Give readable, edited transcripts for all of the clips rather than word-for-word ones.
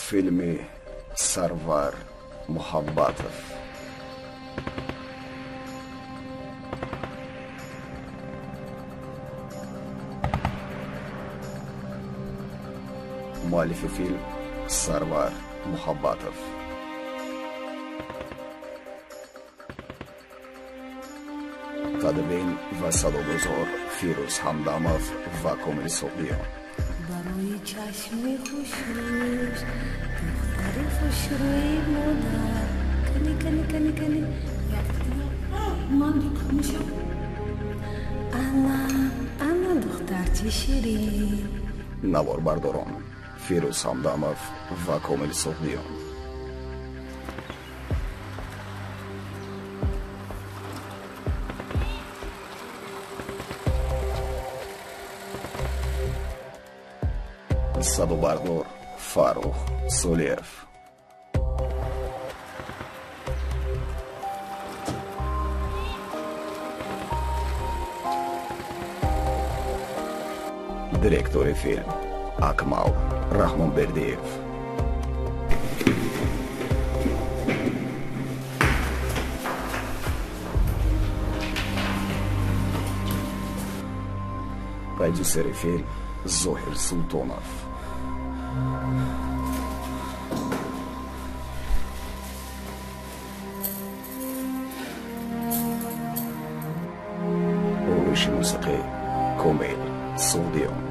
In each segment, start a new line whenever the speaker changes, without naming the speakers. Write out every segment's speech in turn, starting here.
فیلم سرور محبتov. مؤلف فیلم سرور محبتov. تدوین و صداگذار فیروز همدمov و کامل صبحیان.
برای چشم خوشروش دختر خوشروی مادر کنی من میشم انا دختر چه شیرین.
نوار برداران فیروز همدمov و کامل صبحیان. صدابردار فاروق سولیف. دیرکتور فیلم اکمال رحمانبردیев. продюсер فیلم ظاهر سلطانов. روش موسیقی کامل صبحیان.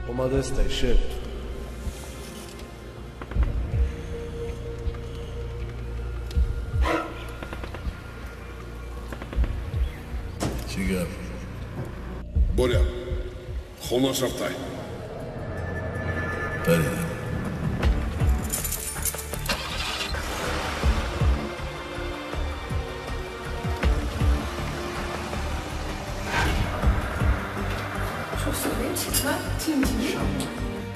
اومده شب
چیگر боря خونه شفتای برید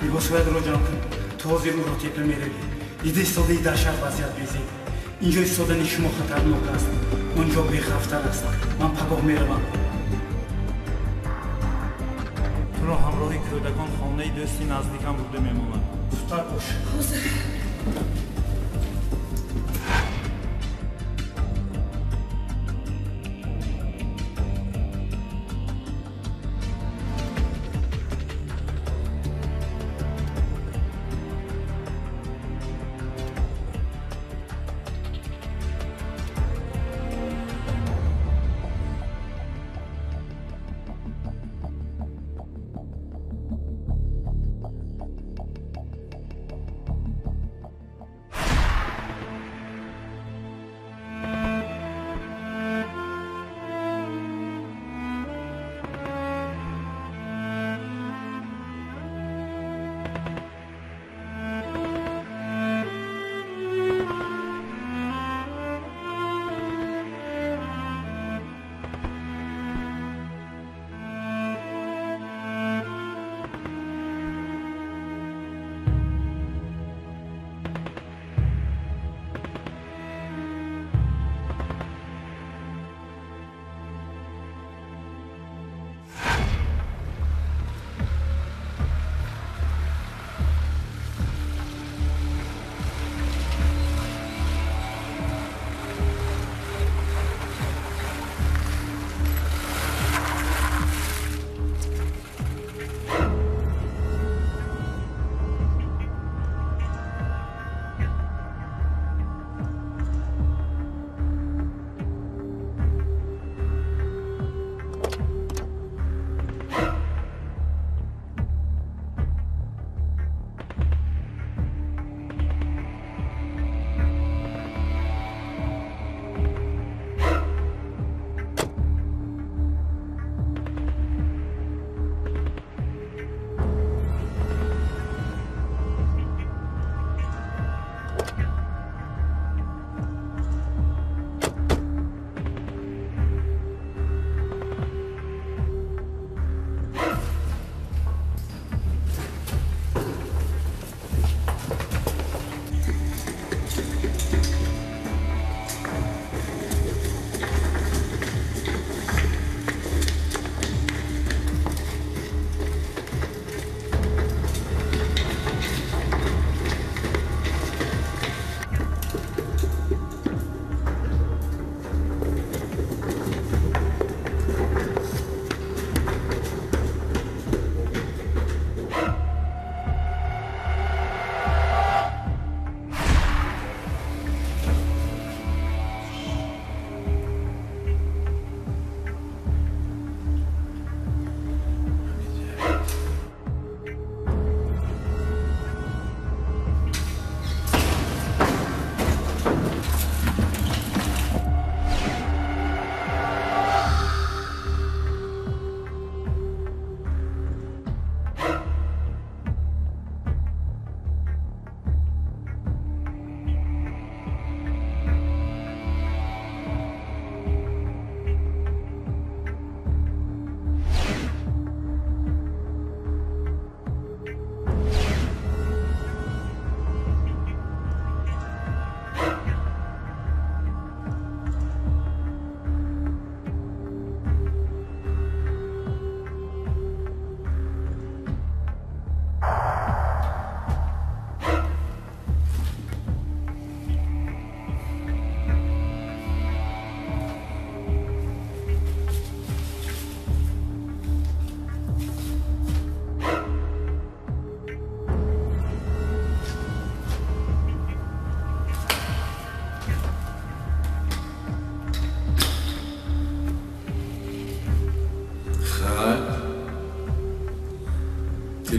می‌باشد روزان توضیح رو تیپ می‌ری. ایده استودی در شهر وضعیت بیزید. اینجا استودنی شما خطرناک است. اونجا بی‌خطر است. من پگاه میروم.
تو را همراهی کودکان خانه دوستی نزدیکم بوده میمونم.
زودتر باش.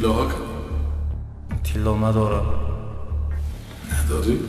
تیلاها کنی
تیلا ندارم.
نداری؟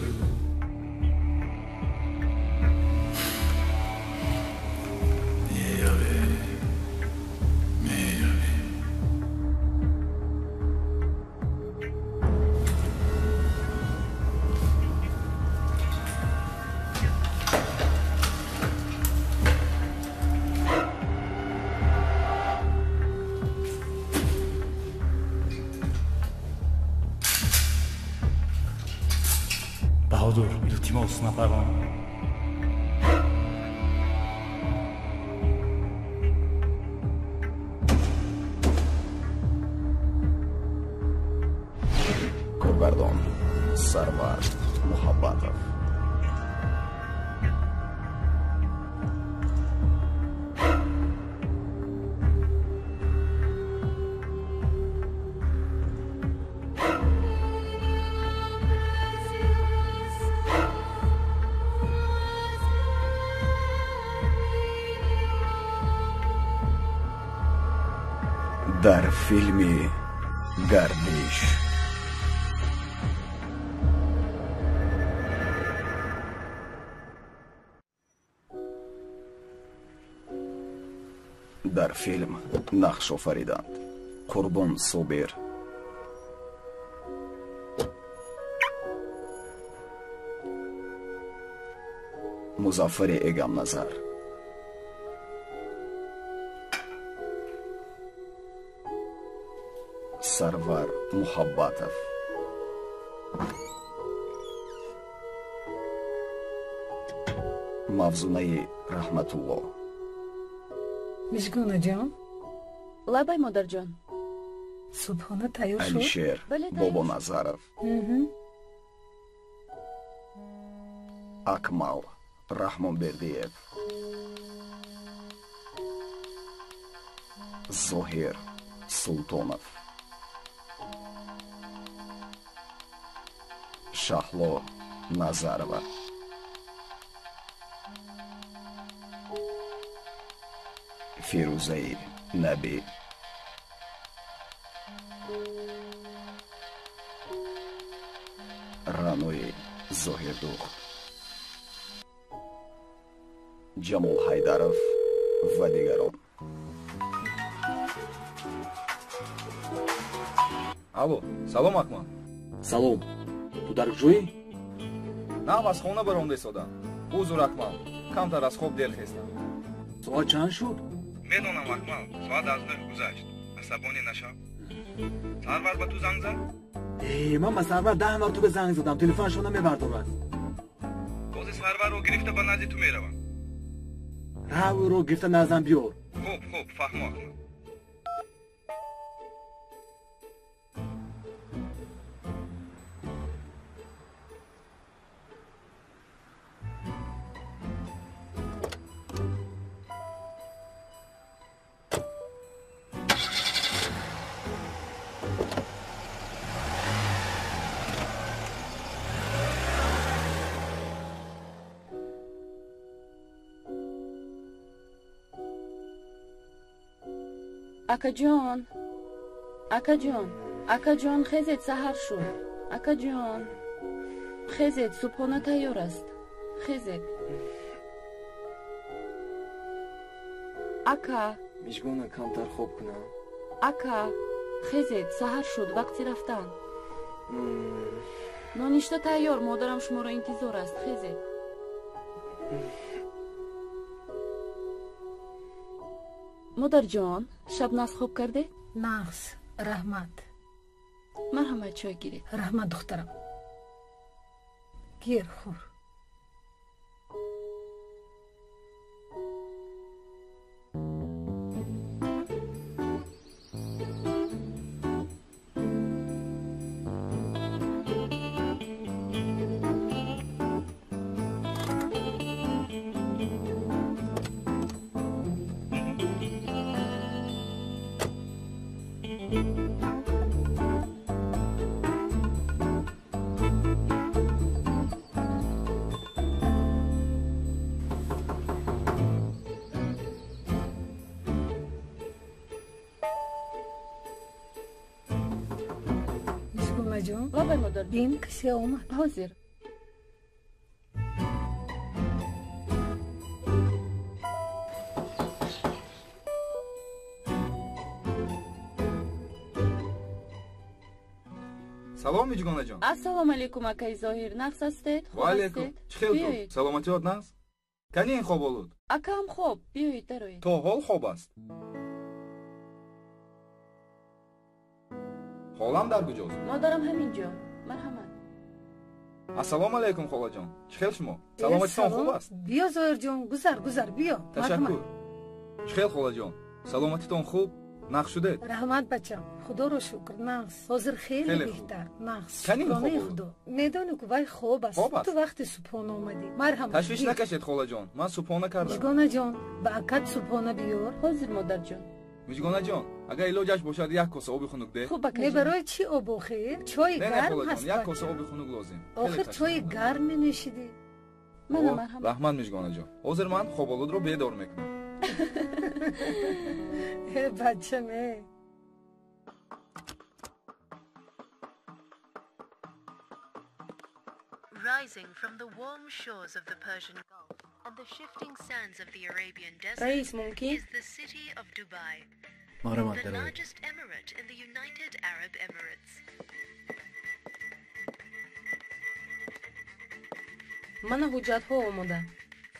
Bahodur, iltimos naparon.
Kurgardon Sarvar Muhabbatov. در فیلمی گردش در فیلم نقش آفریدند قربان صابر، مظفر اگم نظر، سرور محبتов، мавзунаи раҳматулло.
мишгона ҷон,
лабай модарҷон,
субҳона тайёр шуд?
алишер бобоназаров, акмал раҳмонбердиев, зоҳир султонов, шаҳло назарова, фирӯзаи набӣ, ранои зоҳирдӯх, ҷамол ҳайдаров ва дигарон.
алло, салом акмал.
салом, ту дар ҷои?
наам аз хона баромда истодам. узр акмал, камтар аз хоб дер хестам.
соат чанд шуд?
медонам акмал, соат 9 гузашт. асабонӣ нашав. сарвар ба ту занг зад?
ман ба сарвар 10 мартаба занг задам, телефонашро намебардорад.
бози сарварро гирифта ба назди ту меравам.
равро гирифта наздам биёр.
хуб, фаҳмо акмал.
акаҷон, хезед, саҳар шуд. акаҷон, хезед, субҳона тайёр аст. хезед. ака,
мишгона камтар хоб кунам.
ака, хезед, саҳар шуд, вақти рафтан. ноништа тайёр, модарам шуморо интизор аст. хезед. модарҷон, шабназ хоб карде?
нағз, раҳмат.
марҳамат, чой гиред.
раҳмат духтарам. гир хур.
آقای مادر
بین کسی اومد.
حاضر.
салом миҷгонаҷон.
Ассалому алейкум акай Зоҳир. Нақс ҳастед?
ва алейкум. чӣ хел ту? саломатиёт наст? кани ин хоб олуд?
Акам хоб, биёед дароед.
то ҳол хоб аст. холам дар куҷост?
Модарам ҳаминҷо. Марҳамат.
ассалому алейкум холаҷон. чӣ хел шумо? саломатитон хуб аст?
بیا زهر جان گذر بیا.
ташаккур. чӣ хел холаҷон? саломатитон хуб? нақш шудед?
رحمت بچم خدا رو شکر نقص حاضر خیلی
خیلی خوب.
بهتر نقص
کنی این
شکرانه
خوب بود؟
خدا میدانی که وای خوب است
خوب است.
تو وقت صبحانه اومدی مرحمت
ташвиш накашед холаҷон. ман субҳона кардам.
مجگانه جان به اکد صبحانه بیار
حاضر مادرجان.
миҷгонаҷон, агар илоҷаш бошад як коса оби хунук де.
خوب
نه
акай.
برای چی آب آخر چای
не
گرم
холаҷон,
هست
як
بچه.
коса оби хунук лозим.
آخر چای گرم می نوشیدی
منم مرحمت.
раҳмат миҷгонаҷон. ҳозир ман хоболудро бедор мекунам.
بچه نه
Rising from the warm shores of the Persian Gulf and the shifting sands of the Arabian desert
رئیس ممکن؟
is the city of Dubai,
مرحمت
the
داره.
largest emirate in the United Arab Emirates.
من ҳуҷҷатҳо омода.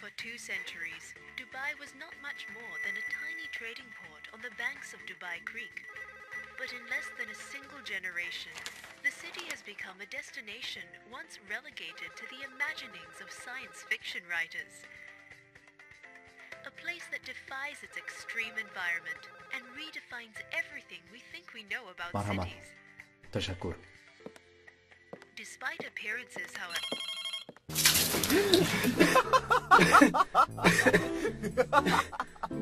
For 2 centuries, Dubai was not much more than a tiny trading port on the banks of Dubai Creek. But in less than a single generation, the city has become a destination once relegated to the imaginings of science fiction writers. A place that defies its extreme environment and redefines everything we think we know about
مرحمت.
cities.
تشکر.
Despite appearances, however,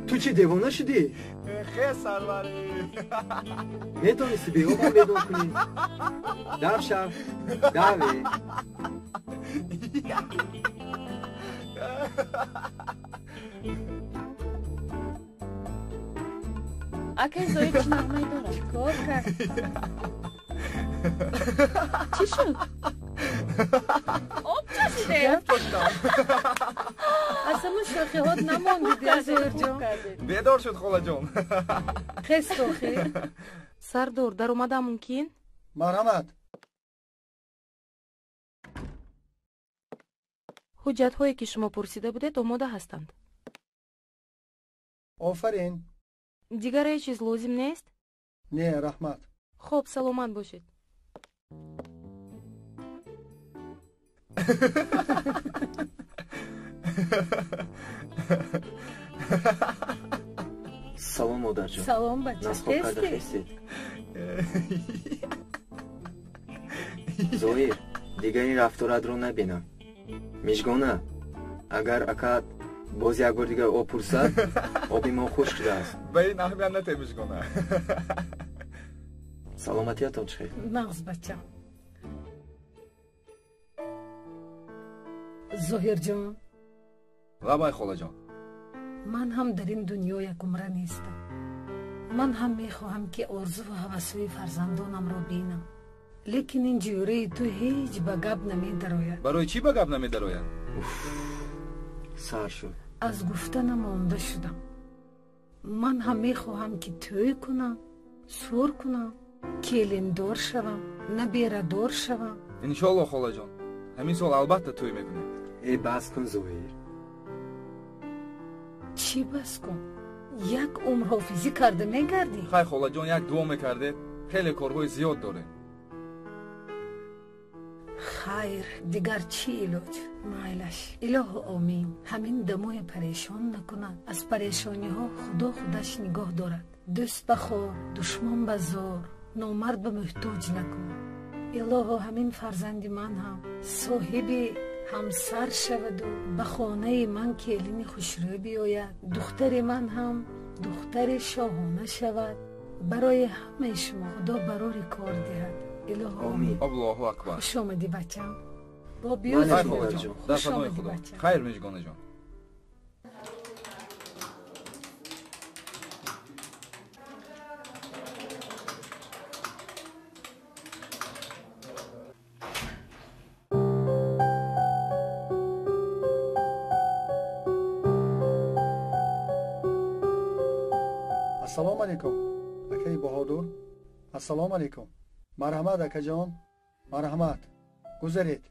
تو چی دیوانه شدی؟
خیر سروری.
میتونستی بیرون من ویدون کنی؟ دو شب دوی
акай Зоҳир чӣ нағмае дорад?
کار کرد
чӣ шуд? об чашиде?
از همون شوخی هات نماندیدی از زهر جان
бедор шуд холаҷон.
خیست شوخی
сардор дар омада мумкин?
مرحمت.
ҳуҷҷатҳое ки шумо пурсида будед омода ҳастанд.
آفرین.
дигар ҳеҷ чиз лозим нест?
نه رحمت.
хуб саломат бошед.
سلام مادر جان.
سلام بچه
ناز خواب کرده
خیستی
خیستید. زویر دیگه این رفتارت رو نبینم. میشگونه اگر اکاد باز یک بار دیگه آب پرسد آبی ما خشک شده است.
ба ин аҳамият нате миҷгона.
سلامتیتون چخیر.
مغز بچه زهر جان
лабай холаҷон.
من هم در این دنیا یک عمره نیستم من هم میخواهم که آرزو و هوسوی فرزندانم را بینم لیکن این جوره تو هیچ به گپ نمیدراید
барои чӣ ба гап намедарояд?
سر شد.
از گفتنم مانده شدم من هم میخواهم که توی کنم سور کنم کلیندار شوم نه بیردار شوم
иншолло холаҷон. ҳамин сол албатта тӯй мекунем.
ای بس کن زویر.
چی بس کن یک عمر حافظی کرده میگردی
хай холаҷон, як дуо мекардед. хеле корҳои зиёд дорем.
خیر دیگر چی علاج مایلش اله آمین همین دموی پریشان نکنند از پریشانی ها خدا خودش نگاه دارد دوست بخواه دشمن بزار نامرد به محتاج نکن اله همین فرزند من هم صاحب همسر شود و به خانه من کلین خوشروی بیاید دختر من هم دختر شاهانه شود برای همه شما خدا برای کار دهد اله آمین
аллоҳу акбар.
خوش آمدی بچم با
من
بیاد
хай
خوش
холаҷон,
آمدی.
дар
خوش
фанои
آمدی
худо.
بچم
хайр миҷгонаҷон.
ассалому алайкум акаи баҳодур. ассалому алайкум. марҳамат акаҷон, марҳамат. гузаред.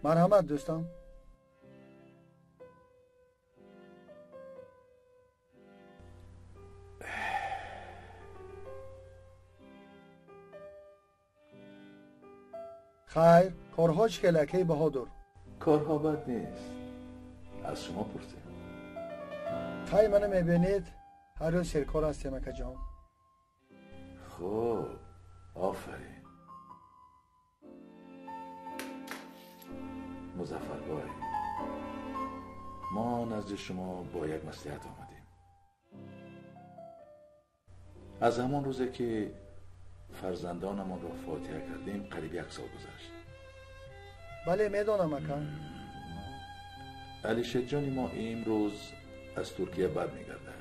марҳамат дӯстон. خیر، کارها چیکار اکی بهادر؟
کارها بد نیست. از شما پرسیم.
خیر منو میبینید هر روز سرکار هستیم اکا جان.
خب آفرین. مظفر بای، ما نزد شما با یک مصلحت آمدیم. از همان روزه که فرزندانمان را فاتحه کردیم قریب 1 سال گذشت.
بله میدانم اکا.
علی شجانی ما امروز از ترکیه بر میگردد.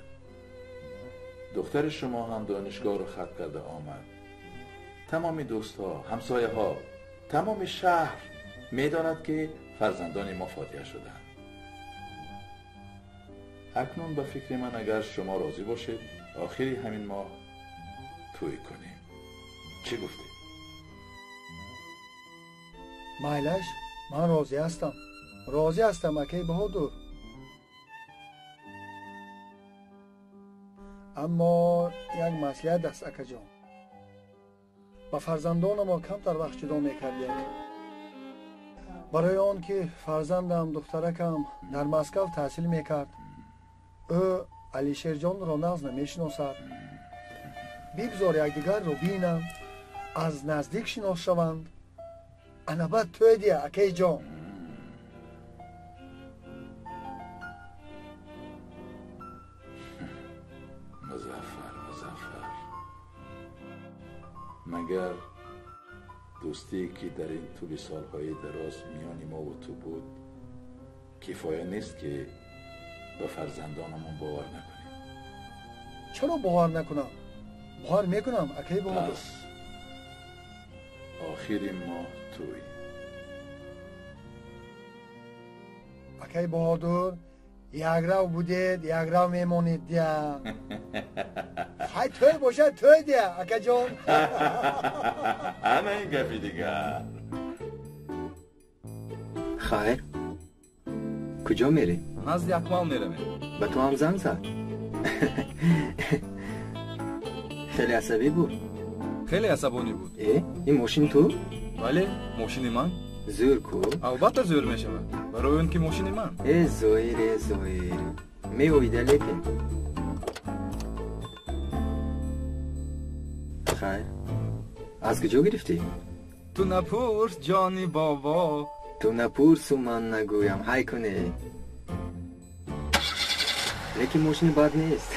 دختر شما هم دانشگاه را ختم کرده آمد. تمام دوستها، همسایه ها، تمام شهر میداند که فرزندان ما فاتحه شدند. اکنون به فکر من اگر شما راضی باشید آخری همین ماه توی کنیم. چی گفتی؟
مایلش من راضی هستم. راضی هستم اکی بهادر. اما یک مصلحت است اکا جان. با فرزندان ما کمتر وقت جدا میکردیم. برای آن که فرزندم دخترکم در مسکو تحصیل میکرد، او علیشیر جان را ناز نمیشناسد. بگذار یکدیگر را بینم، از نزدیک شناس شوند. انبت توی دیه اکی جان.
مظفر مگر دوستی که در این طول سالهای دراز میان ما و تو بود کفایه نیست که به فرزندانمون باور نکنیم؟
چرا باور نکنم؟ باور میکنم اکی بهادر.
پس آخر ماه توی.
اکی بهادر یک رو بودید یک رو میمونید دیه. خیلی توی باشه توی دیه اکا جان.
همه این گفی دیگر.
خیر کجا میری؟
نزد اکمال میرم.
به تو هم زنگ زد؟ خیلی عصبی بود.
خیلی عصبانی بود.
این ماشین تو؟
بله ماشین من.
زور کو؟
البته زور میشود برای اون که ماشین من.
زویر میویده لیکن. خیر از کجا گرفتی؟
تو نپرس جانی بابا.
تو نپرس و من نگویم های کنه. لیکن ماشین بد نیست.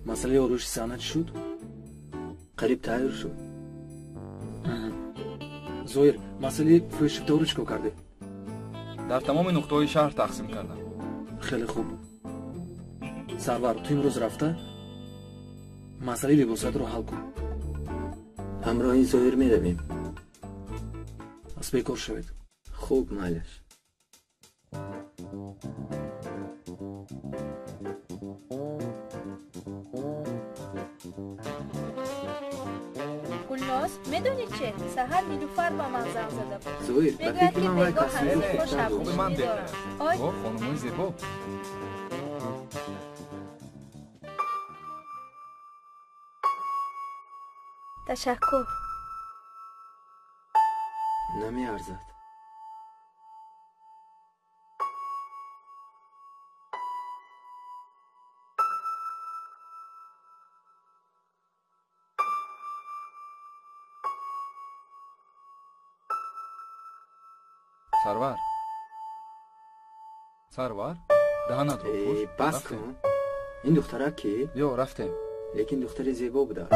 مسئله آروش سانت شد؟ قریب تغییر شد. زویر مسئله فروش دارو چکو کرده؟
در تمام نقطه های شهر تقسیم کردم.
خیلی خوب. سرور تو امروز رفته مسئله لباسات رو حل کن.
همراهی زویر می رویم.
از بیکار شوید.
خوب مالش.
گلناز میدونی چه؟ سحر نیلوفر با من زنگ زده بود.
زویر
میگوید که بیگاه هنوز خوش
من
دارم.
آی خانمای زیبا.
تشکر.
نمی ارزد.
سرور دهنت رو پوش.
بس کن. این دختره کی؟
یا رفتیم.
لیکن دختر زیبا بوده.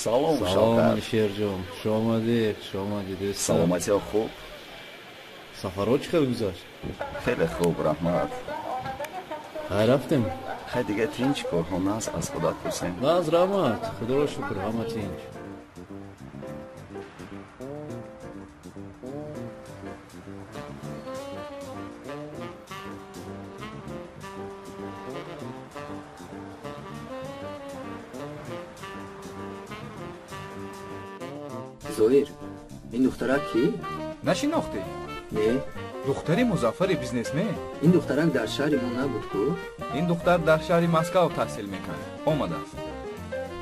سلام
سلام شیر جان شما آمدید
سلامتی ها خوب
سفرها چطور گذشت
خیلی خوب رحمت
رفتیم
خیلی دیگه تینج کارها نست از خدا پرسیم
نه از رحمت خدا را شکر همه تینج
زهیر این دخترک کی؟
نشناختی؟
نه
دختری مظفر بیزنسمن.
این دخترک در شهر ما نبود کو؟
این دختر در شهر مسکو تحصیل میکنه. آمده است.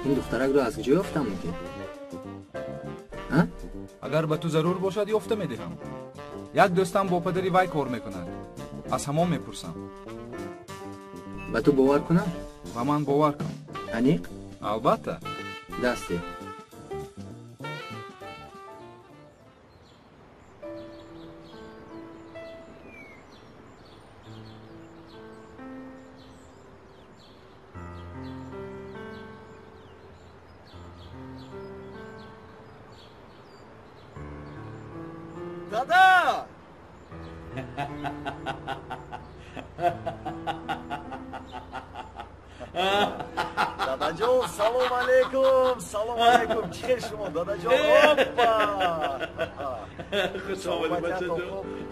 این دخترک رو از کجا یافتم میگه؟ ها؟
اگر به تو ضرور باشد یافته میدهم. یک دوستم با پدری وای کار میکند. از همون میپرسم.
به تو باور کنم؟
و من باور کنم.
انیق؟
البته.
دستی.
دادا دادا جون سلام علیکم سلام علیکم چه شما دادا جون
خوش آمدی بچه جون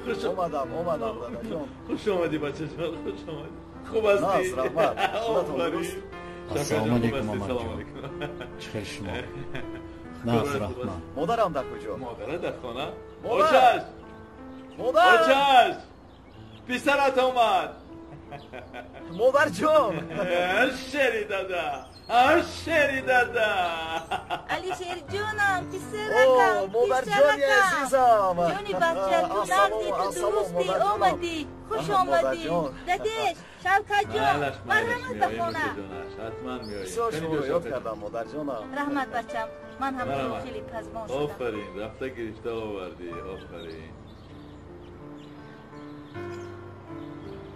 خوش
اومدم دادا جون
خوش آمدی بچه جون خوش آمدی خوب هستی؟
ناز رحمت
السلام علیکم آمد جون چه شما ناز رحمت
مادرم در کجا؟
مادره در خانه؟
مادر
اوچش پسرت اومد
مادر جون
شری دادا
علی شیر جونم پسرکم
مادر جونی عزیزم
جونی بچه تو نقدی تو درستی اومدی خوش آمدی دادش شوکت جون مرحمت بخونه
حتما میایی
بسیار شما رو یاد کردم مادر جونم
رحمت بچم من هم خیلی پزمان شدم
آفرین رفته گریشته آوردی آفرین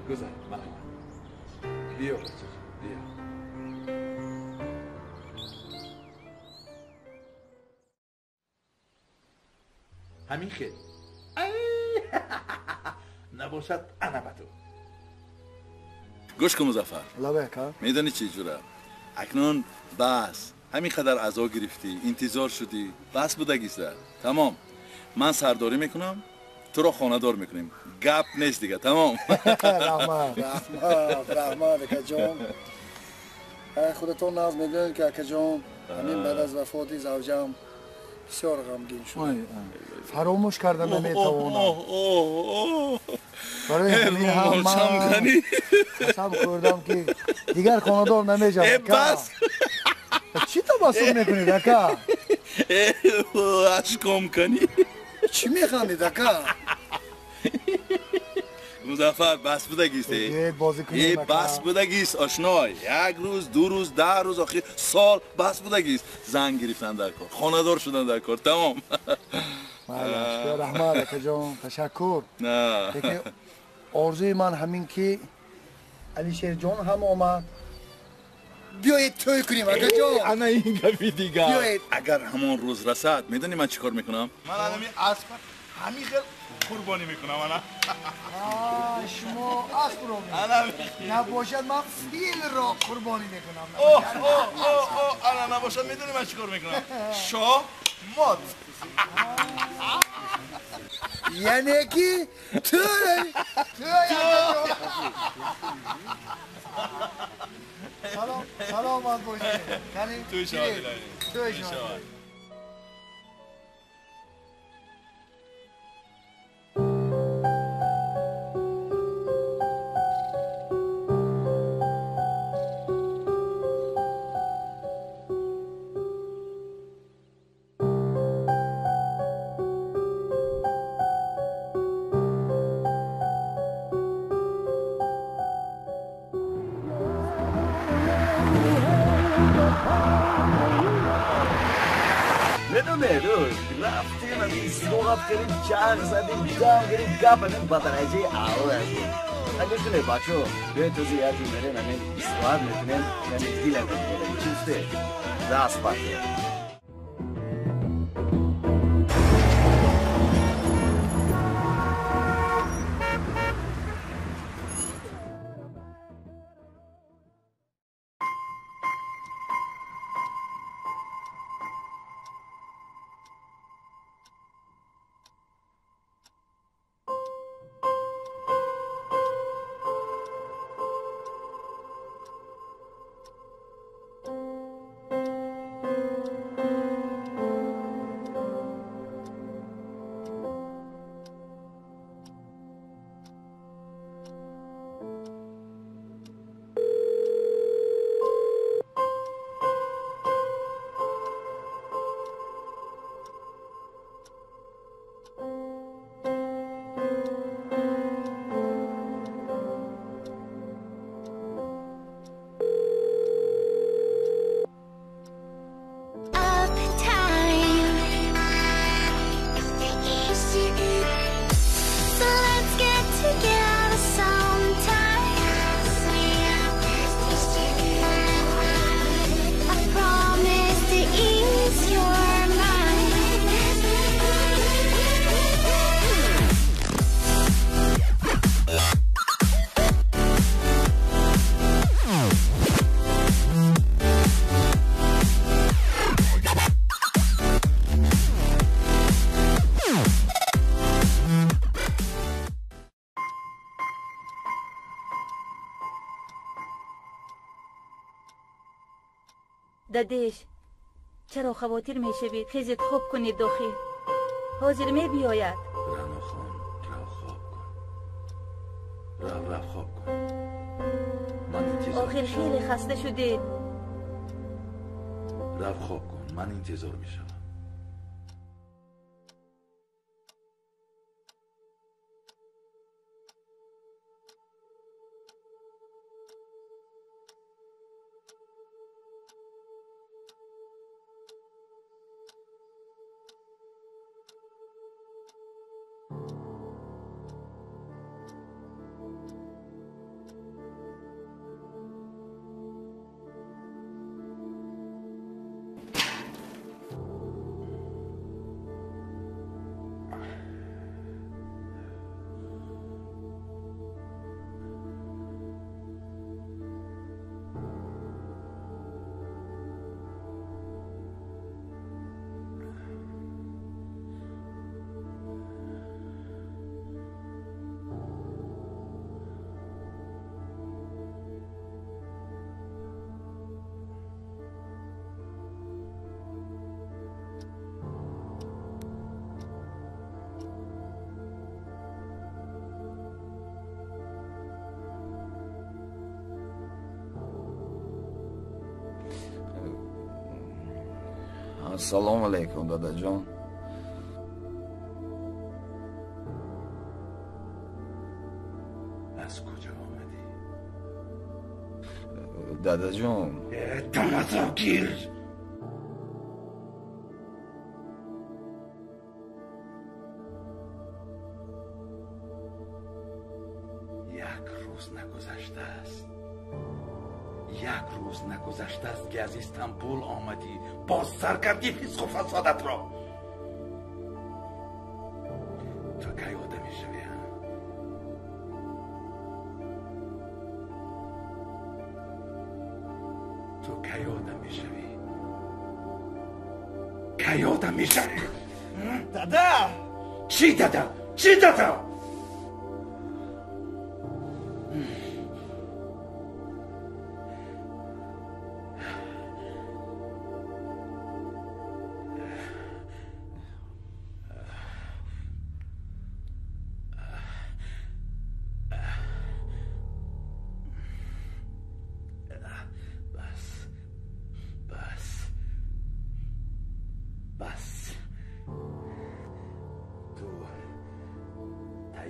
گذر مرحمت بیا بچه بیا همین خیلی نباشد انا بدو
گوش کن مظفر
لبه که
میدانی چی جوره اکنون بس همین قدر عزا گرفتی انتظار شدی بس بودگیسته تمام من سرداری میکنم تو را خانه دار میکنیم گپ نیست دیگه تمام
رحمت اکا جون خودتون ناز میدونید که اکا جون همین بعد از وفات زوجم بسیار غمگین شد فراموش کردم نمیتوانم برای همین هم من قسم خوردم که دیگر خانه‌دار نمیشم
بس
چی تبسم میکنید اکا
اشکام کنی
چی میخندید اکا
مظفر بس بودگیست بس بودگیست آشنای یک روز دو روز 10 روز آخر سال بس بودگیست زن گرفتن در کار خانه دار شدن در کار تمام
رحمت اکا جان تشکر دیگه آرزوی من همین که علی شیر جان هم آمد بیایید توی کنیم اکا جان
انا این گفی دیگه اگر همون روز رسد میدونی من چی کار میکنم من همین اسب همین خیلی قربانی میکنم انا
شما اسب رو نباشد من فیل را قربانی میکنم
انا نباشد میدونی من چی کار میکنم شاه مات
یعنی کی تو سلامت باشید
توی شاد
رفتیم از این سوقت کریم چنگ زدیم دام کریم گپ همین بدنجه آو هستیم اگه کنه بچو بیای تو زیادی بریم همین استواد میکنیم یعنی دیل میکنیم چیسته دست بچه
دادش چرا خواطر میشوید؟ خیزید خوب کنید داخل. حاضر می بیاید.
رنا خان رو خواب کن. رو خواب کن. من انتظار
آخر خیلی خسته شدید.
رو خواب کن. من انتظار میشم.
Assalomu alaykum dadajon.
از کجا آمدی؟
داداجان
تماساگیر یک روز نگذشته است. یک روز نگذشته است که از استانبول آمدی باز سر کردی فسق و فسادت را. تو کی آدمی شوی؟ تو کی آدمی شوی؟ کی آدمی شوی؟
دادا
چی دادا؟ چی دادا؟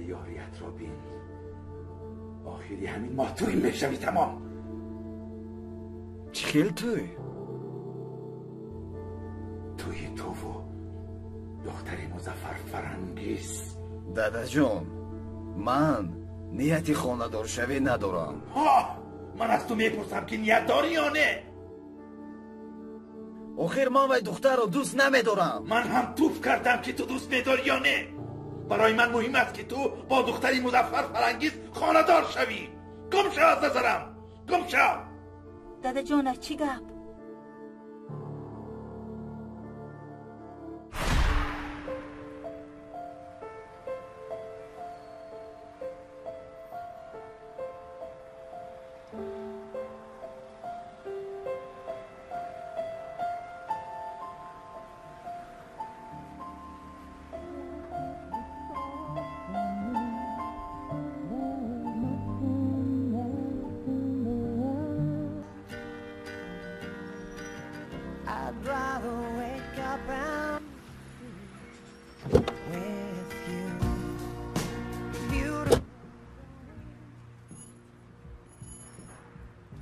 تیاریت را بین. آخری همین ماه توی میشوی. تمام.
چی خیل توی؟
توی تو و دختری مظفر فرنگیز.
دادا جون من نیتی خانه‌دار شوی ندارم.
من از تو میپرسم که نیت داری یا نه؟
آخر من وای دختر رو دوست نمیدارم.
من هم توف کردم که تو دوست میداری یا نه. برای من مهم است که تو با دختری مظفر فرنگیز خانه‌دار شوی. گم شو از نظرم. گم شو.
دادا جون از چی گپ؟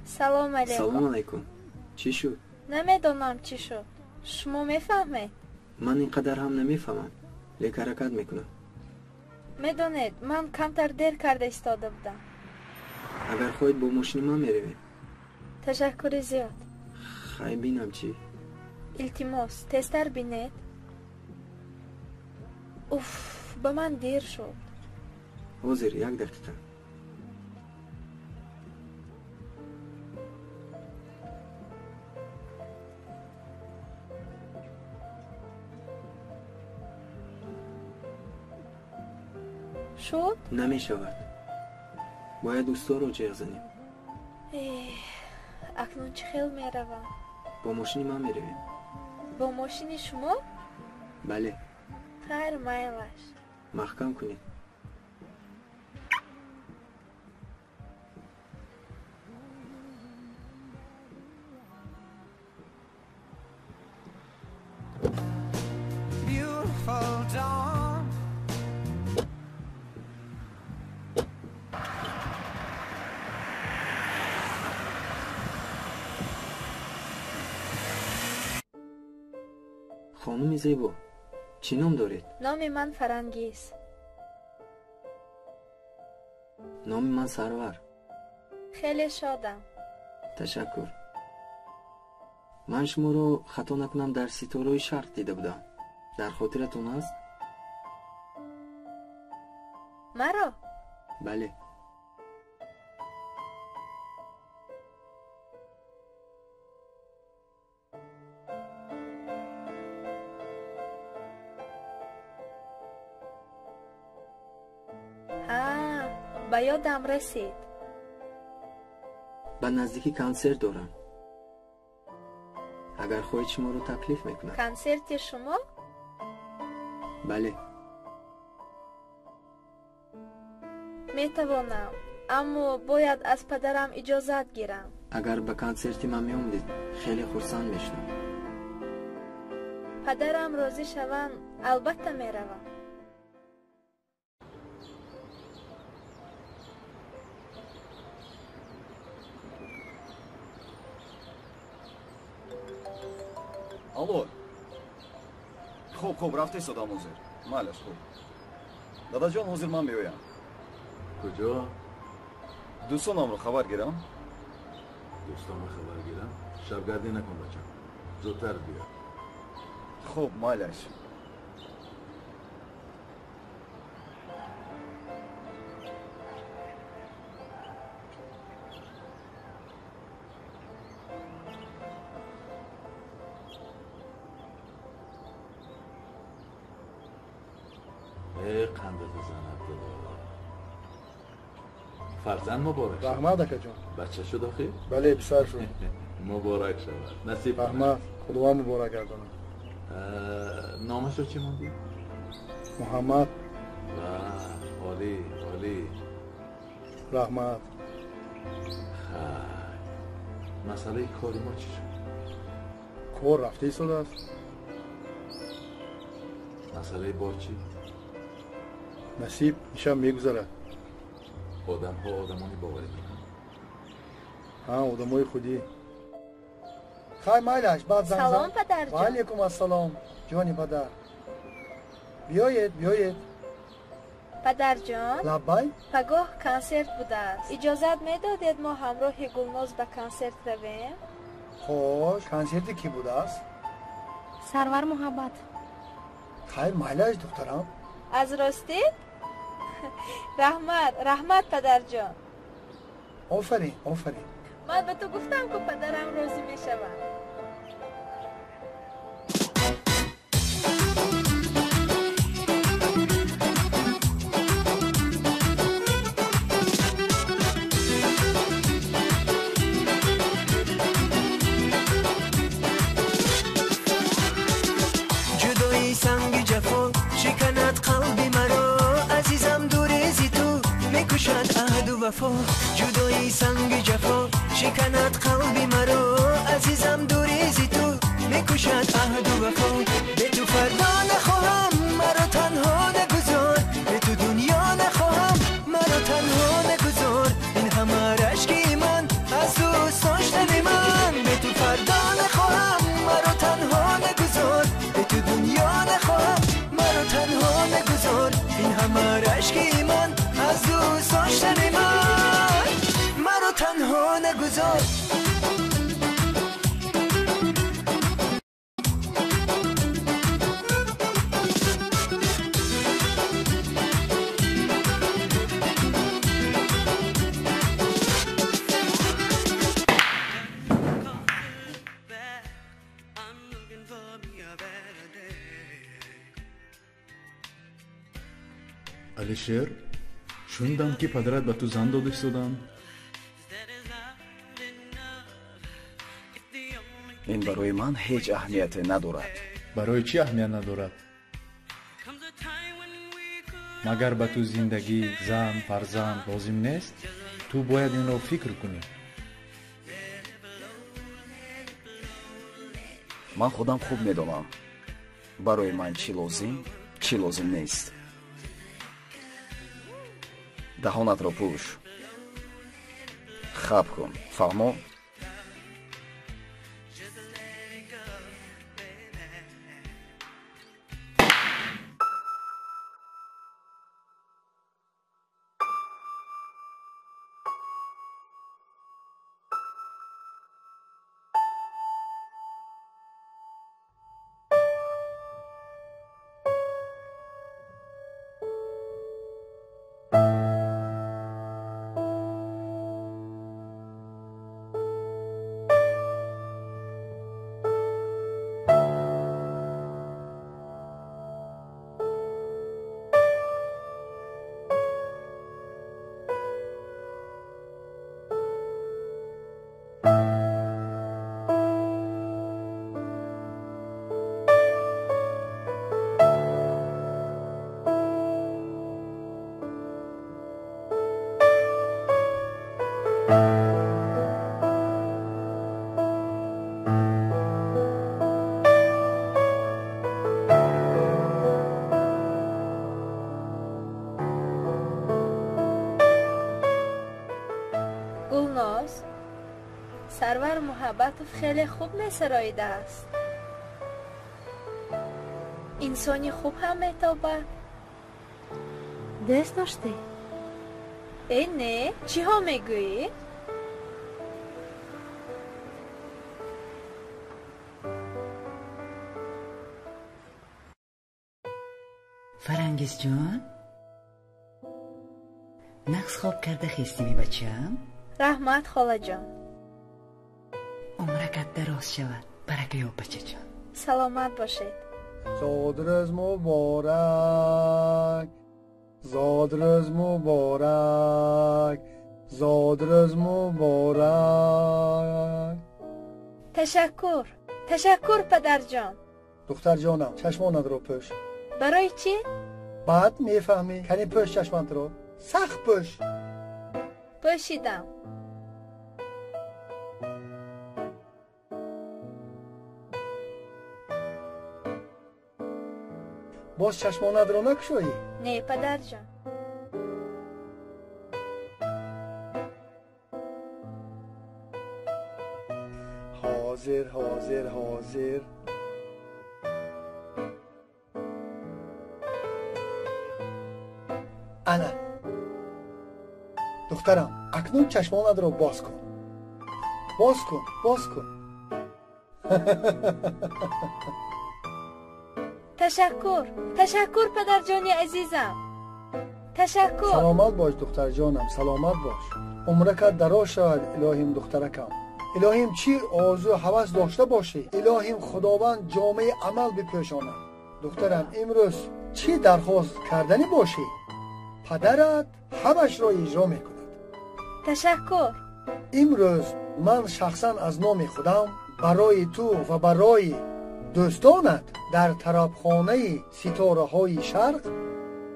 سلام علیکم.
سلام علیکم. چی شد؟
نمیدونم چی شد. شما میفهمید؟
من اینقدر هم نمیفهمم. لیک حرکت میکنم.
میدونید من کمتر دیر کرده ایستاده بودم.
اگر خواهید با ماشین من میروید.
تشکر زیاد.
خیلی بینم چی؟
التماس تستر بینید. اوف به من دیر شد.
حاضر 1 دقیقه.
شد؟
نمی شود. باید دوستا رو جیغ زنیم.
اکنون چه خیل می روم.
با ماشین من میرویم.
با ماشین شما؟
بله.
خیر مایلش.
محکم کنید. خانم زیبا، چی نام دارید؟
نام من فرنگیز.
نام من سرور.
خیلی شادم.
تشکر. من شما رو خطا نکنم در ستاره شرق دیده بودم. در خاطرتون هست؟
مرا؟
بله.
با یادم رسید.
به نزدیکی کنسرت دارم. اگر خواهید شما رو تکلیف میکنم.
کنسرت شما؟
بله.
میتوانم، اما باید از پدرم اجازت گیرم.
اگر به کنسرت من میومدید خیلی خرسند میشدم.
پدرم راضی شوند البته میروم.
алло хуб рафтед содам ҳозир майлаш хуб дадаҷон ҳозир ман меоям
куҷо
дӯстонамро хабар гирам
дӯстонро хабар гирам шабгардӣ накун бачам зудтар биё
хуб майлаш
قندت زنب دادا فرزند مبارک شد.
رحمت اکا جان.
بچه شد آخی؟
بله پسر شد.
مبارک شود نصیب
رحمت خدا مبارک گردانه.
نامش رو چی موندی؟
محمد.
عالی عالی.
رحمت.
مسئله کاری ما چی شد؟
کار رفته ایستاده است.
مسئله با چی؟
نصیب میشم میگذره.
آدم ها آدمانی باوری کنن.
ها آدمای خودی. خیلی مایلش بعد زنگ
سلام پدر جان.
و علیکم السلام جانی پدر. بیایید بیایید.
پدر جان.
لبای؟
پگاه کنسرت بوده است. اجازت میدادید ما همراه گلناز به کنسرت رویم؟
خوش کنسرتی کی بوده است؟
سرور محبت.
خیلی مایلش دخترم.
از راستی؟ رحمت پدر جان.
آفرین آفرین.
من به تو گفتم که پدرم راضی می شود.
جدایی سنگ جفا شکند قلبی مرا عزیزم دوریزی تو میکشد عهد و وفا جدایی سنگ جفا شکند قلبی مرا عزیزم دوریزی تو میکشد عهد و وفا به تو فردا نخواهم مرا تنها نگذار به تو دنیا نخواهم مرا تنها نگذار این همه رشکی من از دوست داشتن من به تو فردا نخواهم مرا تنها نگذار به تو دنیا نخواهم مرا تنها نگذار این همه رشکی من از دوست داشتن من مرا تنها نگذار
алишер шунидам ки падарат ба ту зан дода истоданд
این برای من هیچ اهمیتی ندارد.
برای چی اهمیت ندارد؟ مگر به تو زندگی زن فرزند لازم نیست؟ تو باید این رو فکر کنی.
من خودم خوب میدونم برای من چی لازم نیست. دهانت را پوش، خب کن، فهمو؟
سرور محبت خیلی خوب میسرایده است. انسانی خوب هم میتابد.
دست داشته؟
این نه؟ چی ها میگویی؟
فرنگیز جان، نقص خواب کرده خیستیمی بچم؟
رحمت خاله جان.
عمرکت دراز شود. برکه یا بچه جان.
سلامت باشید.
زادرز مبارک، زادرز مبارک، زادرز مبارک.
تشکر پدر جان.
دختر جانم، چشمانت رو پوش.
برای چی؟
بعد میفهمی. کنی پوش چشمانت رو. سخت پوش.
پوشیدم.
باز چشمانت رو نکشویی؟
نه پدر جان.
حاضر حاضر حاضر. انا دخترم، اکنون چشمانت رو باز کن. باز کن.
تشکر پدر جانی عزیزم. تشکر.
سلامت باش دختر جانم، سلامت باش. عمرکت دراز شود الهیم دخترکم. الهیم چی آرزو هوس داشته باشی، الهیم خداوند جامعه عمل بپوشاند. دخترم امروز چی درخواست کردنی باشی، پدرت همش را اجرا میکند.
تشکر.
امروز من شخصا از نام خودم برای تو و برای دوستانت در طربخانه ستاره های شرق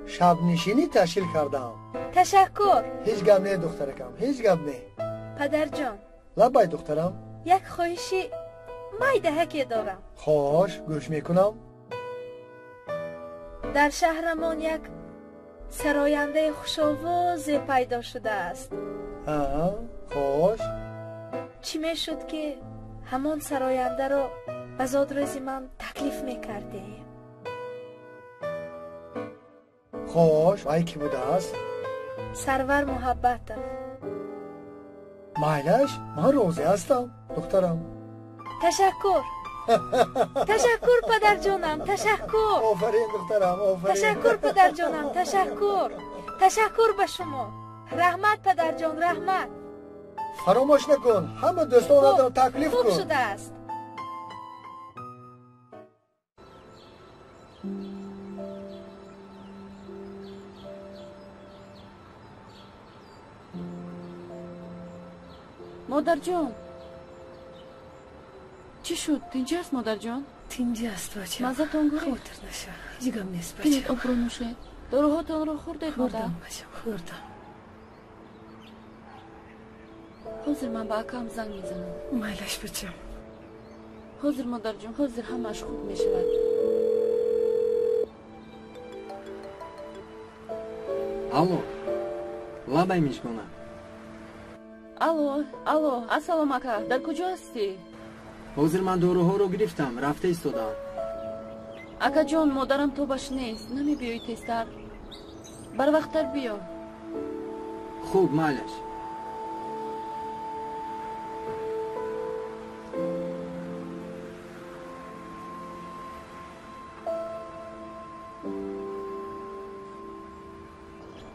شب نشینی تشکیل کردم.
تشکر.
هیچ گپ نه دخترکم، هیچ گپ نه.
پدر جان.
لبای دخترم.
یک خواهشی مایده دارم.
خواهش گوش میکنم.
در شهرمان یک سراینده خوش‌آواز پیدا شده است.
خواهش.
چی میشد که همان سراینده را به زادروزی من تکلیف میکردیم؟
خواهش. وای کی بوده است؟
سرور محبت.
مایلش من راضی هستم دخترم.
تشکر پدر جانم. تشکر.
آفرین دخترم، آفرین.
تشکر پدر جانم. تشکر به شما. رحمت پدر جان، رحمت.
فراموش نکن، همه دوستانت را تکلیف کن.
خوب شده است.
مادر جان، چی شد؟ تینجی است مادر جان؟
تینجی است بچه.
مزتون گوری؟
خاطر نشه. هیچ غم نیست بچه.
بینید آب رو نوشید. داروهاتون رو خوردید مادر؟
خوردم بچه خوردم.
حاضر من با اکام زنگ میزنم.
مایلش بچه.
حاضر مادر جان، حاضر همش خوب میشود.
الو لабай мишкона.
алло ассалом ака, дар куҷо ҳастӣ?
ҳозир ман доруҳоро гирифтам, рафта истодам.
акаҷон, модарам тобаш нест, намебиёӣ тезтар? барвақттар биё.
хуб, майлаш.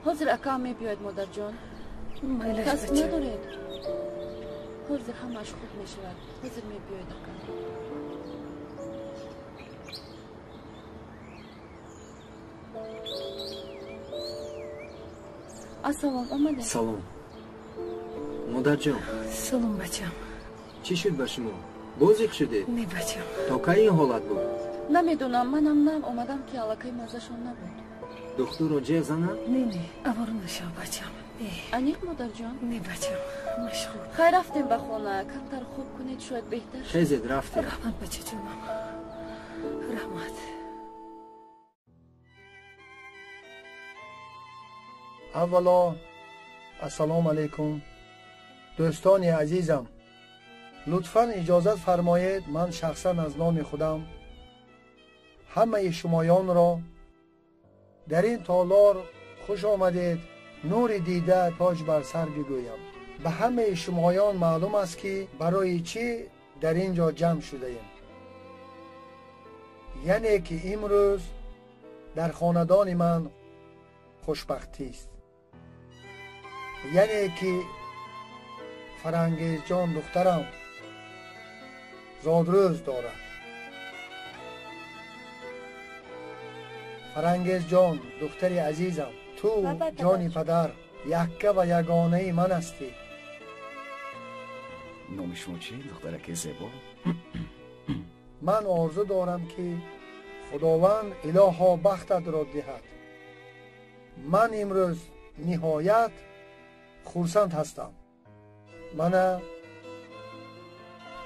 ҳозир акам мебиёяд модарҷон. кас надоред. ҳозир ҳамааш хуб мешавад. ҳозир мебиёяд акам. ассалом, омадед?
салом. модарҷон.
салом бачам.
чӣ шуд ба шумо? бозиқ шудед?
не бачам.
то кай ин ҳолат буд?
намедонам, манам нам омадам ки аллакай мазашон набуд.
духтурро ҷеғ занад?
не авора нашав бачам.
аниқ модарҷон?
не бачам, машғул.
хайр рафтем ба хона, камтар хуб кунед, шояд беҳтар шуд.
хезед рафтем.
раҳмат бачаҷонам, раҳмат.
аввало ассалому алайкум. дӯстони азизам, лутфан иҷозат фармоед ман шахсан аз номи худам ҳамаи шумоёнро дар ин толор хуш омадед, нури дида тоҷ бар сар бигӯям. ба ҳамаи шумоён маълум аст ки барои чӣ дар ин ҷо ҷамъ шудаем. яъне ки имрӯз дар хонадони ман хушбахтист. яъне ки фарангезҷон духтарам зодрӯз дорад. фарангезҷон духтари азизам, ту ҷони падар, якка ва ягонаи ман ҳастӣ.
номи шумо чист духтараки зебо?
ман орзу дорам ки худованд илоҳо бахтатро диҳад. ман имрӯз ниҳоят хурсанд ҳастам. мана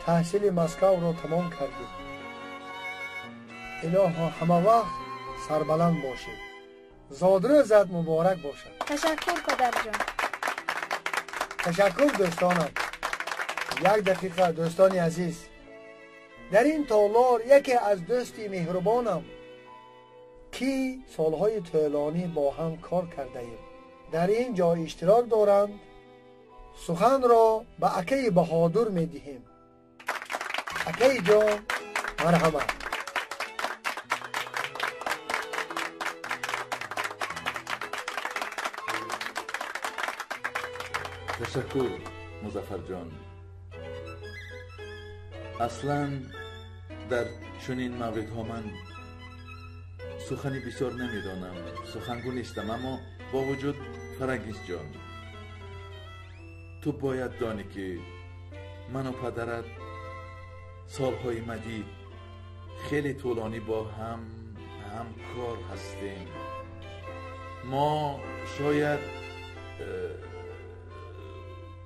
таҳсили Москавро тамом кардем. илоҳо ҳама вақт сарбаланд бошед. зодрӯзат муборак бошад.
ташаккур падарҷон.
ташаккур дӯстонам. як дақиқа дӯстони азиз. дар ин толор яке аз дӯсти меҳрубонам ки солҳои тӯлонӣ бо ҳам кор кардаем, дар ин ҷо иштирок доранд. суханро ба акаи баҳодур медиҳем. акаи ҷон, марҳамат.
ташаккур музаффарҷон. аслан дар чунин мавридҳо ман сухани бисёр намедонам, сухангӯ нестам, аммо бо вуҷуд фарангизҷон, ту бояд донӣ ки ману падарат солҳои мадид хеле тӯлонӣ бо ҳам ҳамкор ҳастем. мо шояд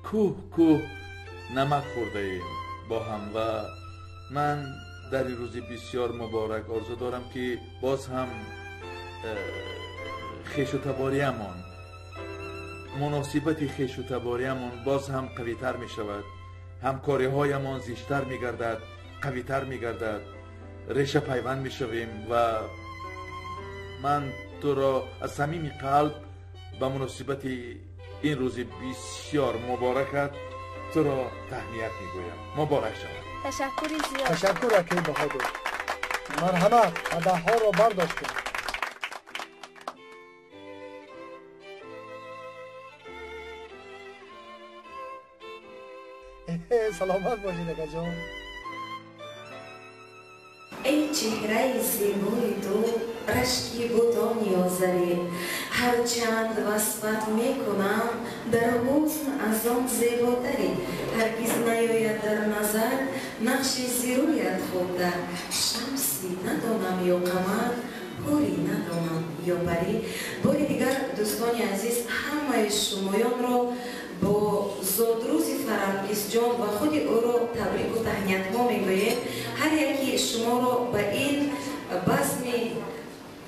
кӯҳ намак хӯрдаем бо ҳам ва ман дар ин рӯзи бисёр муборак орзу дорам ки боз ҳам хешутабориамон, муносибати хешутабориамон боз ҳам қавитар мешавад. ҳамкориҳоямон зиштар мегардад, қавитар мегардад, реша пайванд мешавем ва ман туро аз самими қалб ба муносибати ин рӯзи бисёр муборакат туро таҳният мегӯям. муборак шавад.
ташаккури зиёд.
ташаккур акаи баҳодур. марҳамат, қадаҳҳоро бардоштем. саломат бошед акаҷон.
ای چهره زیبای تو رشکی بوتانی آزری هرچند وصفت میکنم در حسن از آن زیباتری هرگز نیاید در نظر نقش زیرویت خود در شمسی ندانم یا قمر حوری ندانم یا پری. باری دیگر دوستان عزیز همه شمایان را با زادروز فرنگیز جان و خود او را تبریک و تهنیت ها میگویم. هر یکی شما را به این بزم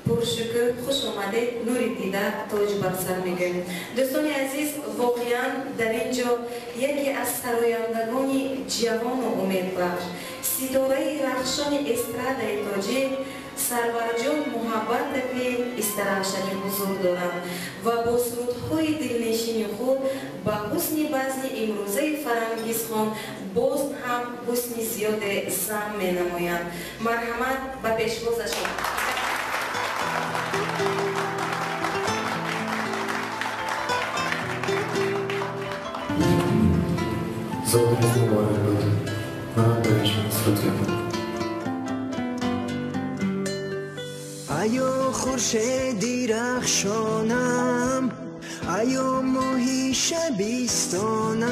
پرشکر خوش آمده نوری دیده تاج بر سر میگویم. دوستان عزیز واقعا در اینجا یکی از سرایندگان جوان و امیدبخش ستاره رخشان استرادای تاجیک سرور جان محبت دفعه استراشنی حضور دارم و با سرودهای دلنشین خود با حسن بزم امروزه فرنگیز خان باز هم حسن زیاد زم می نمایند. مرحمت به پیشوازشان.
زادروز مبارک باد. منم برایشان سرود کردم.
آیا خورشیدی رخشانم، آیا ماهی شبیستانم،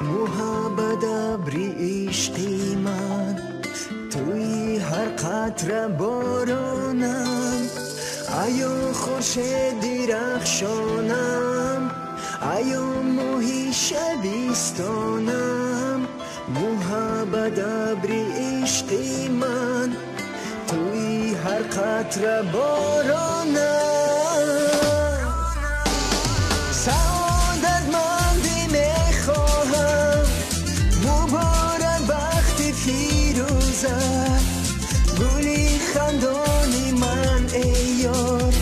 محبت ابری عشقی من توی هر قطره بارانم. آیا خورشیدی رخشانم، آیا ماهی شبیستانم، محبت ابری عشقی من توی هر قطره بارانم. سعادتمندی میخواهم مبارک بخت فیروزت گلی خندانی من ای یار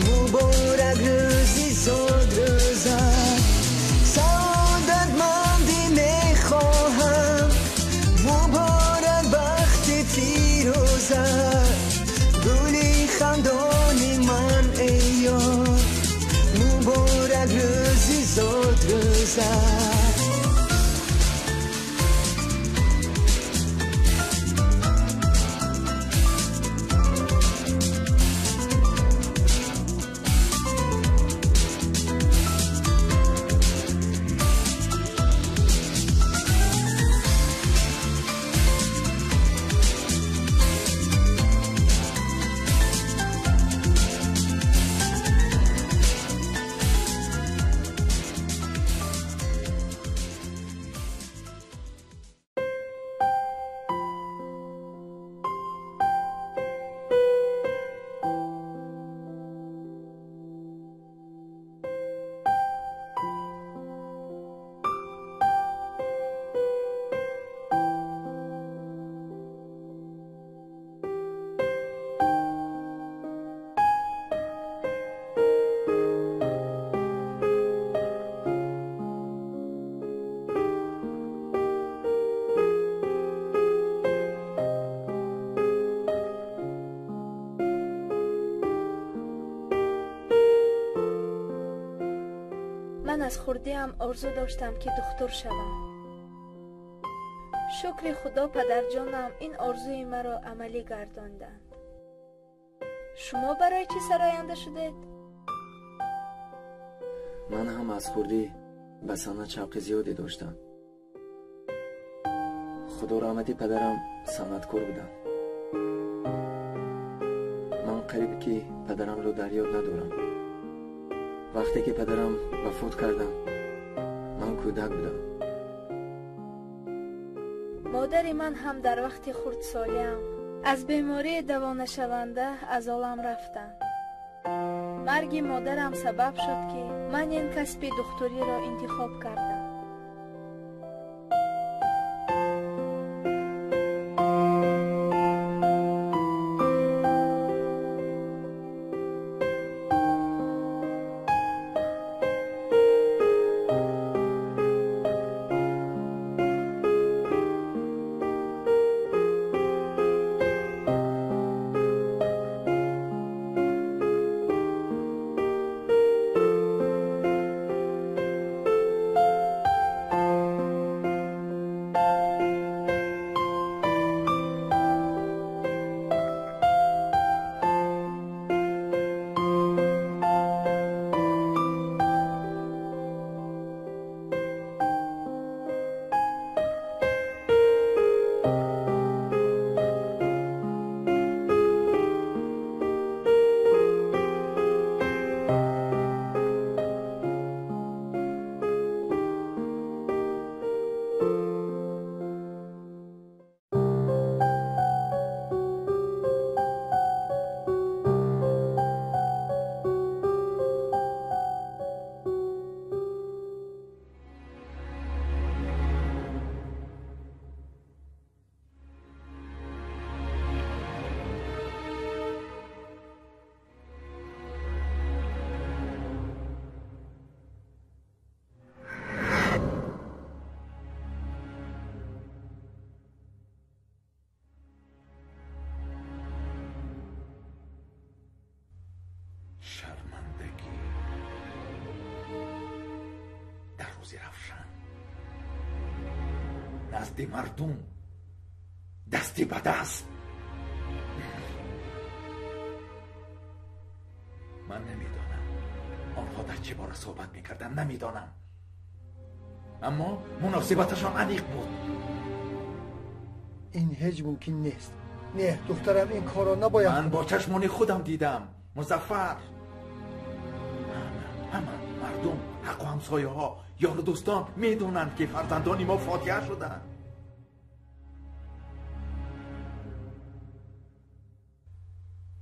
مبارک روزی زاد روزت. سعادتمندی میخواهم مبارک بخت فیروزت گلی خندانی من ای یار مبارک روزی زاد روزت.
من از خرده‌ام آرزو داشتم که دکتر شوم. شکر خدا پدر جانم این آرزوی مرا عملی گرداندند. شما برای چی سراینده شدید؟
من هم از خردی به صنعت شوق زیادی داشتم. خدا رحمتی پدرم صنعتکار بودن. من قریب که پدرم رو در یاد ندارم. وقتی که پدرم وفات کردم من کودک بودم.
مادر من هم در وقت خردسالیم از بیماری دوا نشونده از عالم رفتند. مرگ مادرم سبب شد که من این کسب دکتری را انتخاب کردم.
روز رفشن نزد مردم دستی به دست. من نمیدانم آنها در چه باره صحبت میکردن، نمیدانم، اما مناسبتشان عمیق بود.
این هیچ ممکن نیست. نه دخترم این کارا نباید.
من با چشمان خودم دیدم. مظفر، همه مردم، حق و همسایه ها، یار و دوستان میدونن که فرزندان ما فاتحه شدن.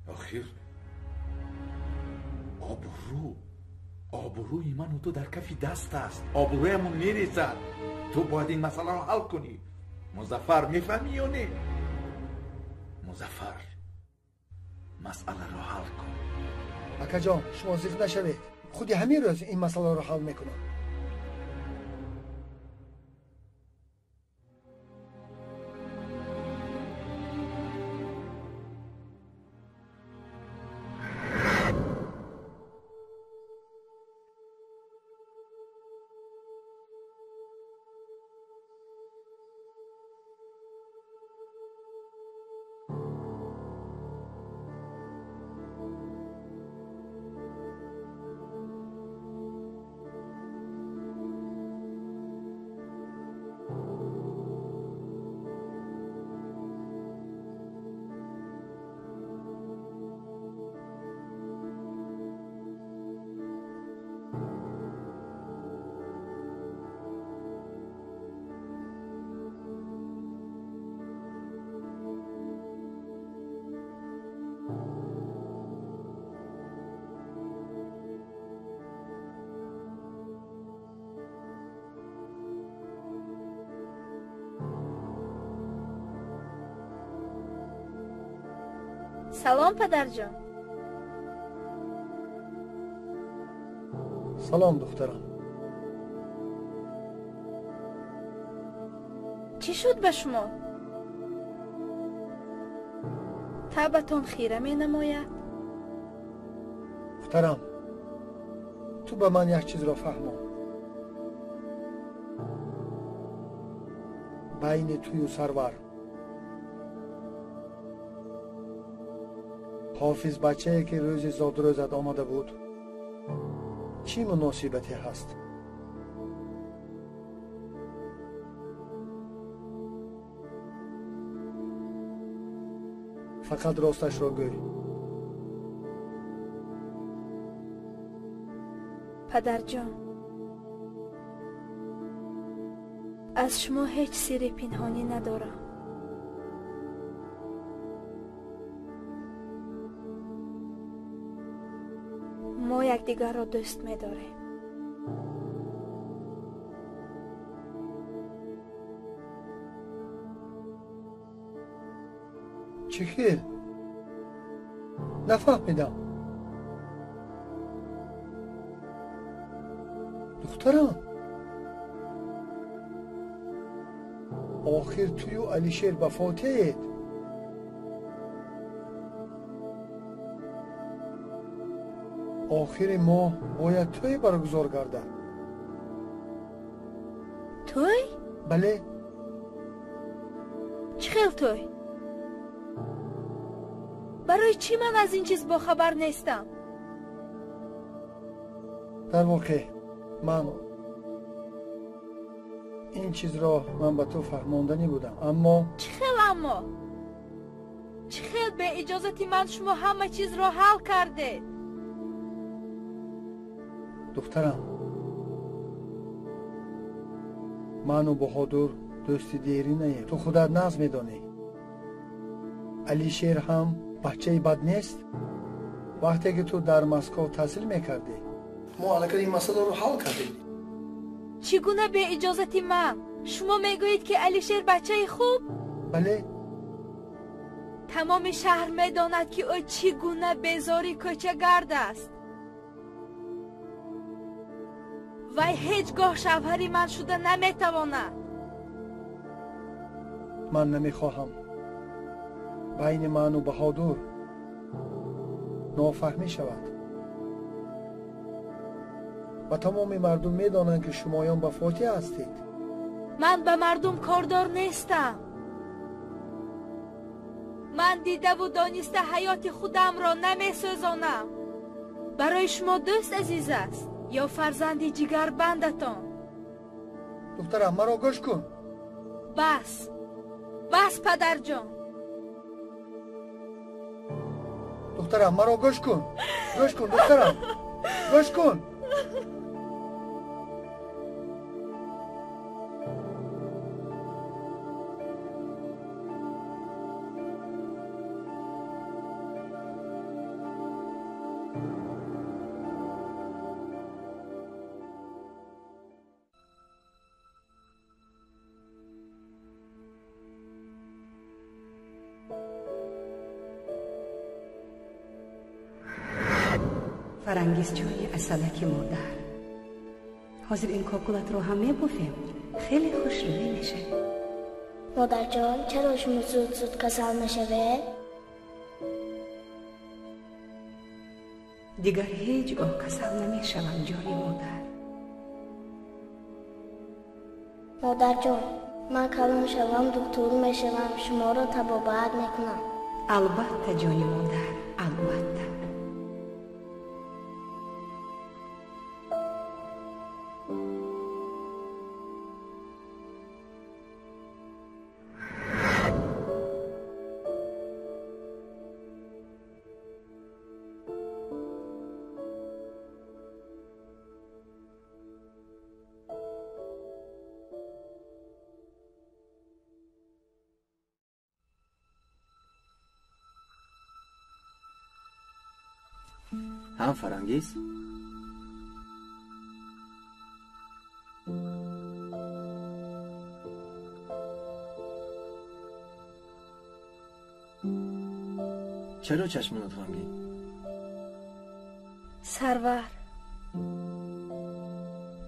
آخر آبروی من و تو در کف دست است. آبرویمون میریزد. تو باید این مسئله رو حل کنی. مظفر، میفهمی یا نه؟ مظفر، مسئله رو حل کن.
اکا جان شما زیغ نشوید. خودی همین روز این مسئله رو حل میکنم.
سلام پدرجان.
سلام دخترم.
چی شد به شما؟ طبعتون خیره می نماید؟
دخترم تو به من یک چیز را فهمان. بین توی و سرور حافظ بچه که روز زادروزت آمده بود چی مناسبتی هست؟ فقط راستش را گوی.
پدر جان، از شما هیچ سری پنهانی ندارم. ما یکدیگر را دوست می‌داریم.
چی خیل؟ نفهمیدم. دخترم آخر توی و علیشیر به فاتحید. آخر ما باید توی برگزار گردد.
توی؟
بله.
چه خیل توی؟ برای چی من از این چیز با خبر نیستم؟
در واقع من این چیز را من به تو فرماندنی بودم، اما
چه خیل اما؟ چه خیل به اجازتی من شما همه چیز را حل کرده؟
دخترم من و بهادر دوستی دیری نیه. تو خودت ناز میدانی علی شیر هم بچه بد نیست. وقتی که تو در مسکو تحصیل میکردی ما الان این مسئله رو حل کردیم.
چگونه به اجازتی من؟ شما میگویید که علی شیر بچه خوب؟
بله.
تمام شهر میداند که او چگونه بیزاری کوچه گرد است. وی هیچگاه شوهری من شده نمیتواند.
من نمیخواهم بین من و بهادر نافهمی شود. و تمام مردم میدانند که شمایان با فاتحه هستید.
من به مردم کاردار نیستم. من دیده و دانسته حیات خودم را نمیسوزانم. برای شما دوست عزیز است یا فرزندی جگر بندتان.
دخترم مرا گوش کن.
بس پدر جان.
دخترم مرا گوش کن. گوش کن دخترم. گوش کن.
فرنگیز جای اصلک مادر. حاضر این کاکولت رو هم میبوفیم. خیلی خوش روی میشه.
مادر جان چرا شما زود کسل نشوه؟
دیگر هیچ گاه کسل نمیشوم جای مادر.
مادر جان من کلان شوم دکتر میشوم شما را تبابت میکنم.
البته جای مادر، البته.
هم فرنگیز؟ چرا چشمانت غمگین؟
سرور،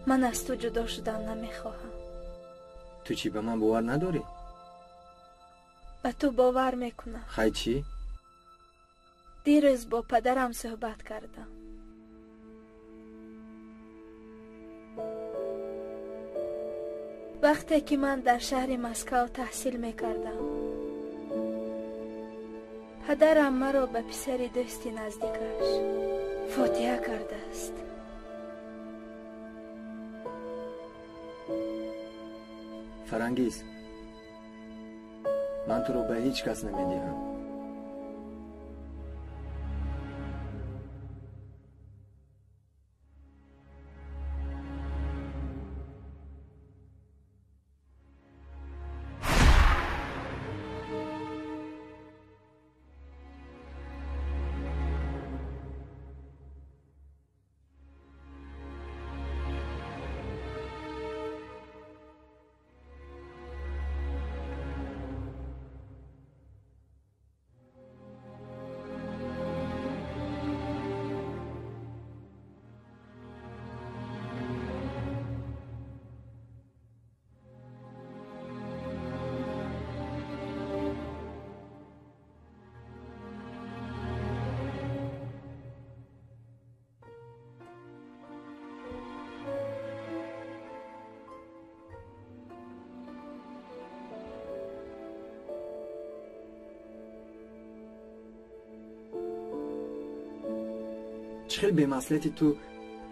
من از تو جدا شدن نمیخواهم.
تو چی به من باور نداری؟
به تو باور میکنم.
خیلی چی؟
دیروز با پدرم صحبت کردم. وقتی که من در شهر مسکو تحصیل میکردم پدرم مرا به پسر دوستی نزدیکش فاتحه کرده است.
فرنگیز، من تو رو به هیچ کس نمیدیم. چخیل به مسئلتی تو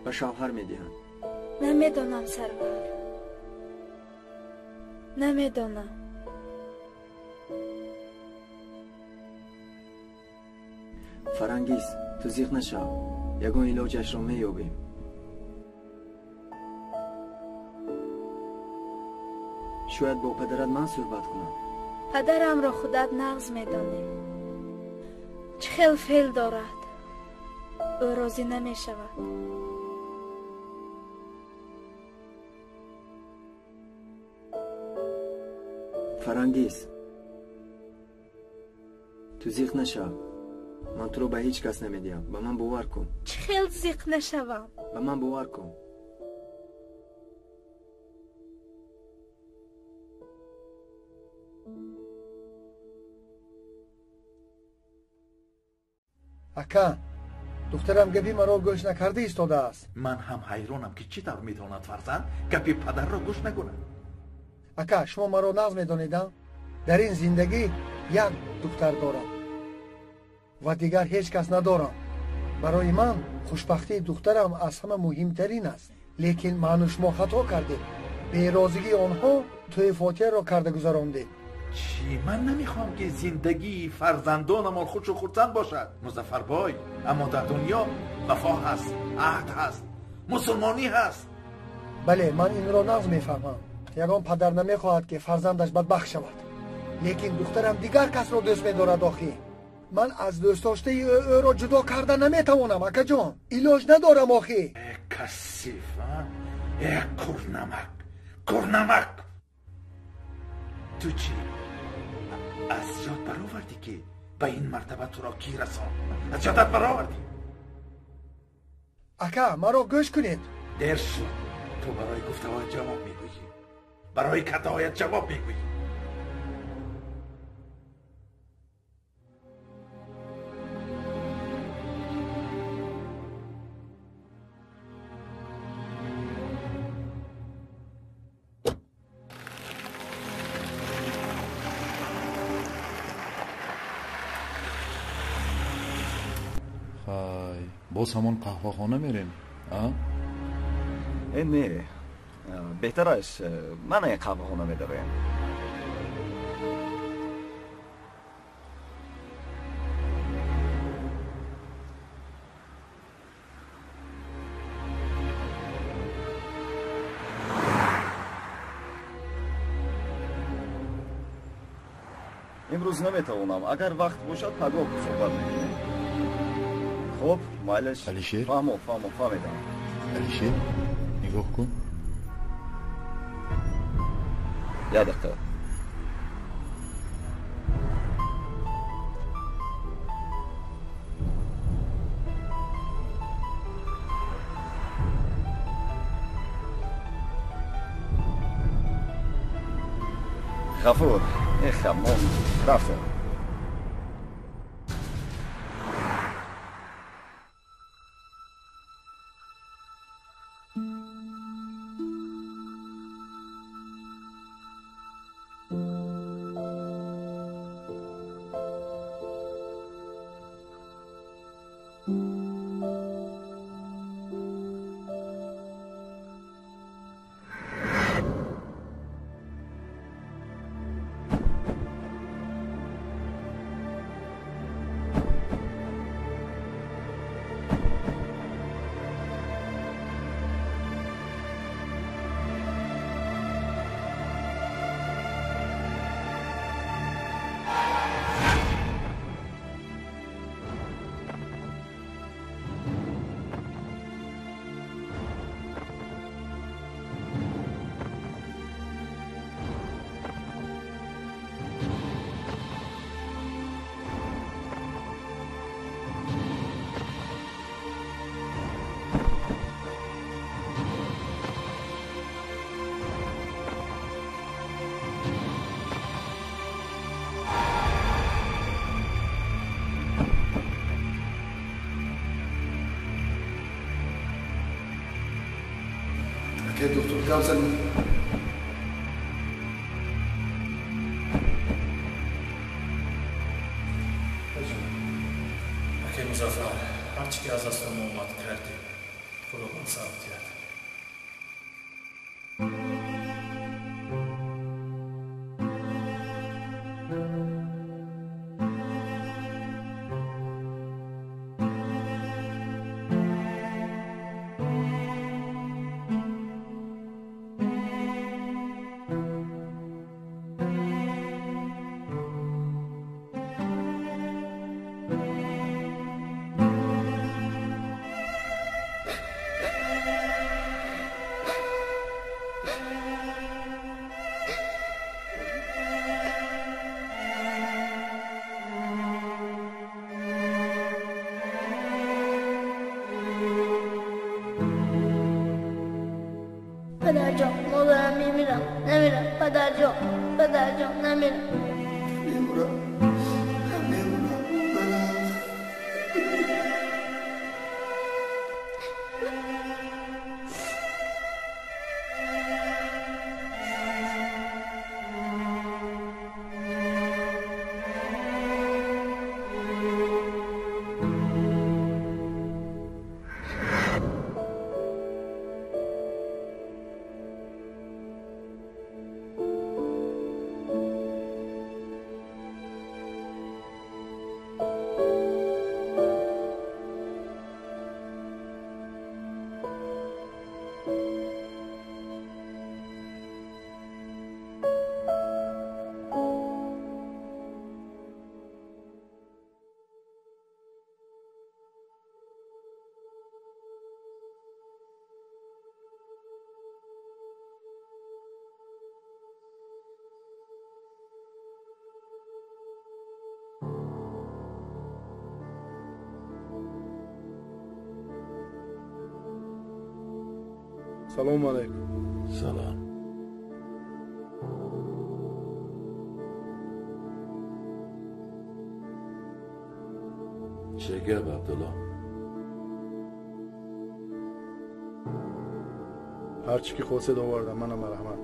به شوهر میدهن؟
نمیدانم سرور، نمیدانم.
فرنگیز، تو زیغ نشو. یگان علاجش رو میابیم. شاید با پدرت من صحبت کنم.
پدرم را خودت نغز میدانی. چخیل فیل دارد، او راضی نمی شود.
فرنگیز، تو زیغ نشو. من تو رو به هیچ کس نمیدیم. به من باور کن.
چخیل زیغ نشوم.
به من باور کن.
اکا دخترم گپی مرا گوش نکرده ایستاده است.
من هم حیرانم که چی طور میتواند فرزند گپی پدر را گوش نکند.
اکا شما مرا نقض میدانیدم؟ در این زندگی یک دختر دارم و دیگر هیچ کس ندارم. برای من خوشبختی دخترم از همه مهمترین است. لیکن من و شما خطا کردیم. به رازگی آنها توی فاتحه را کرده گذراندیم.
چی؟ من نمیخوام که زندگی فرزندانمان خوش و خرسند باشد مظفر بای، اما در دنیا وفا هست، عهد هست، مسلمانی هست.
بله من این را نقض میفهمم. یگان پدر نمیخواهد که فرزندش بدبخت شود. لیکن دخترم دیگر کس را دوست می‌دارد آخی. من از دوست داشته او را جدا کردن نمیتوانم اکا جان. علاج ندارم آخی.
کثیف، کرنمک. تو چی؟ از یاد برآوردی که به این مرتبه تو را کی رساند؟ از یادت برآوردی؟
اکا مرا گوش کنید.
دیر شد. تو برای گفته‌های جواب میگویی، برای کته‌هایت جواب میگویی.
باز همون قهوه خانه میریم؟
نه بهترش من یک قهوه خانه میداریم. امروز نمیتوانم. اگر وقت باشد پگاه صحبت میکنیم. خب مایلش
علیشیر
فهمیدم.
علیشیر نگاه کن.
یه دقیقه. غفور این خمام رفته.
که دکتر کمسن
اگه مظفر هرچی که از دست ما اومد کردیم خداوند ثابت کرد.
پدر جان ما دارم نمیرم پدر جان نمیرم.
سلام علیکم.
سلام. چه گپ عبدالله؟
هرچی که خواستید آوردم. منم مرحمت.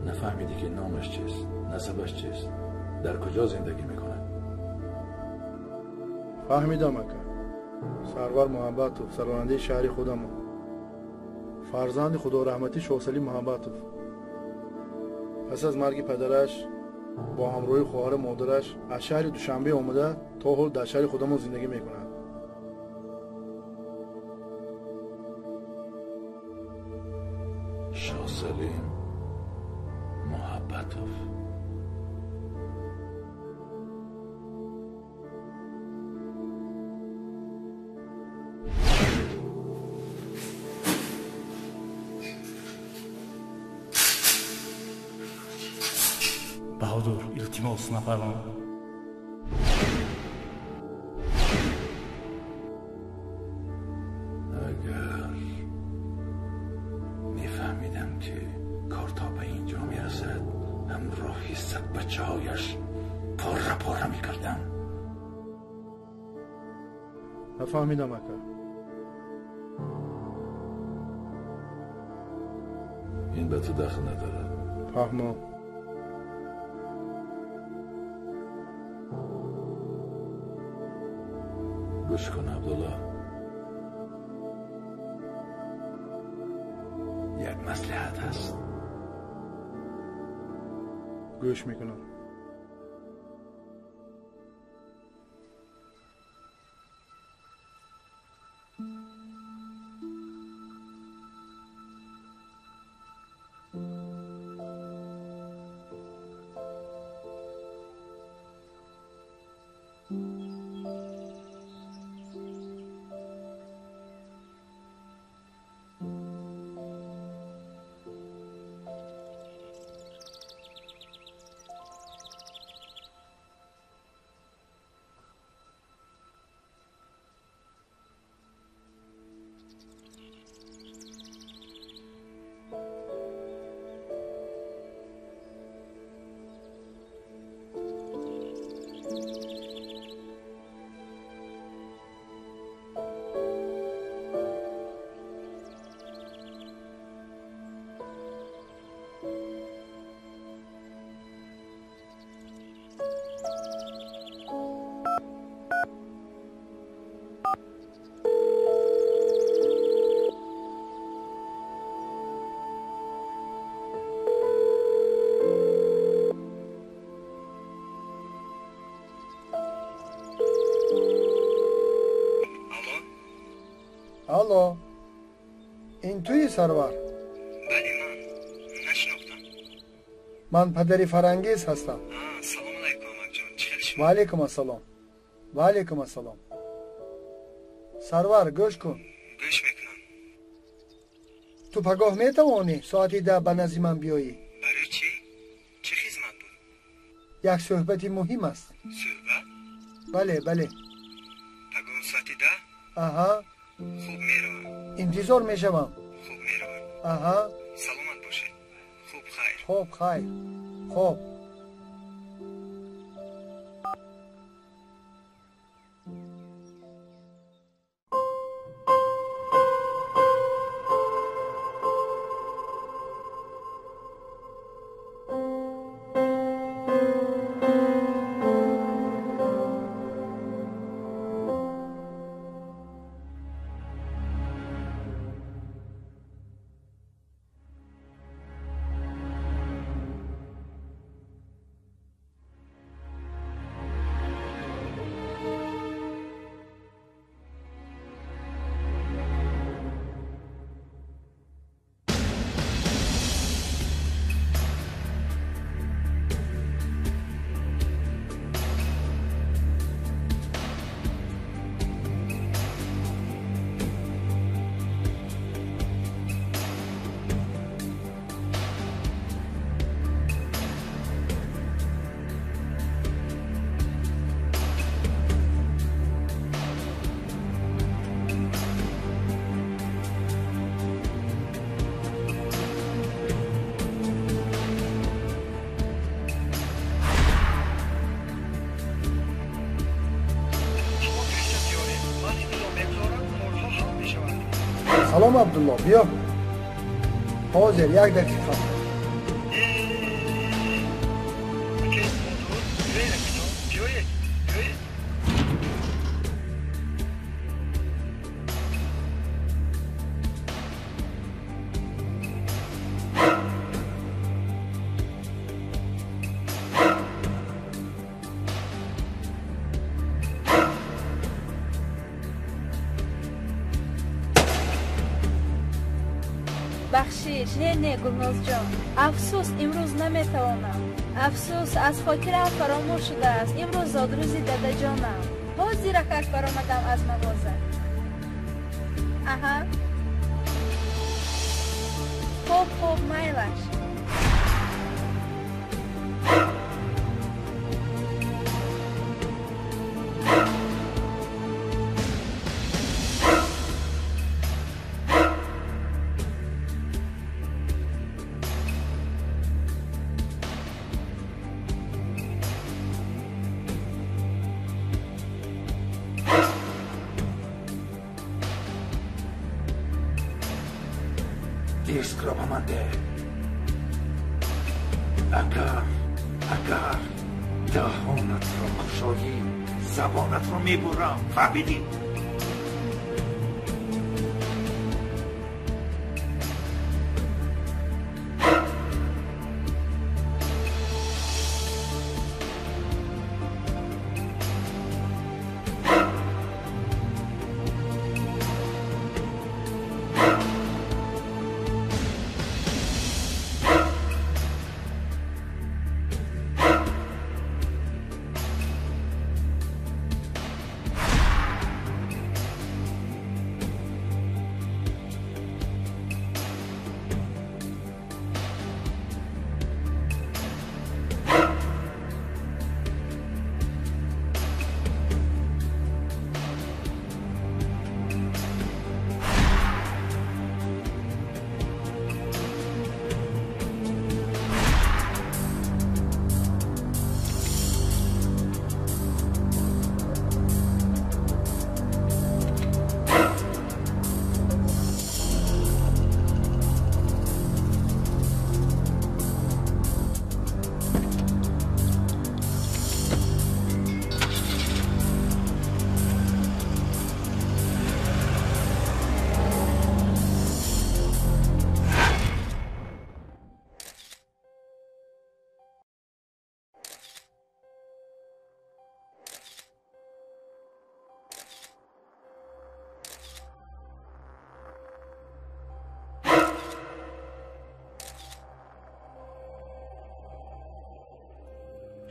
نفهمیدی که نامش چیست؟ نسبش چیست؟ در کجا زندگی میکنه؟
فهمیدم اکا. سرور محبتوف، سرورنده شهری خودمون، فرزند خدا رحمتی شاهسلی محبتوف. پس از مرگ پدرش با همراهی خواهر مادرش از شهر دوشنبه آمده تا حال در شهر خودمون زندگی میکنند.
شاهسلی محبتوف.
بهادر التماس نفرمان.
اگر میفهمیدم که کار تا به اینجا میرسد همراهی صد بچه هایش پاره پاره میکردم.
نفهمیدم اکا.
این به تو دخل نداره.
فهمم.
گوش کن عبدالله. یک مصلحت هست.
گوش میکنم. الو، این توی سرور؟
بله من نشناختم.
من پدری فرنگیز هستم.
سلام علیکم آمد جان. چه خیلی شما؟
و علیکم السلام. و علیکم السلام. سرور گوش کن.
گوش میکنم.
تو پگاه میتوانی ساعتی 10 به نزد من بیایی؟
برای چی؟ چه خدمت بود؟
یک صحبتی مهم است.
صحبت؟
بله بله.
پگاه ساعتی 10؟
آها.
خوب میروم.
انتظار میشوم.
خوب میروم.
آها.
سلامت باشید. خوب خیر.
خوب خیر. خوب. سلام عبدالله بیا. حاضر 1 دقیقه.
بخشش نه گلناز جان، افسوس امروز نمیتوانم. افسوس از خاطرم فراموش شده است. امروز زادروزی داده جانم. باز زیرکک برآمدم از مغازه. اها خوب میلش.
دیسکرابامنده اگر دهانت را گشایی زبانت را میبرم. فهمیدی؟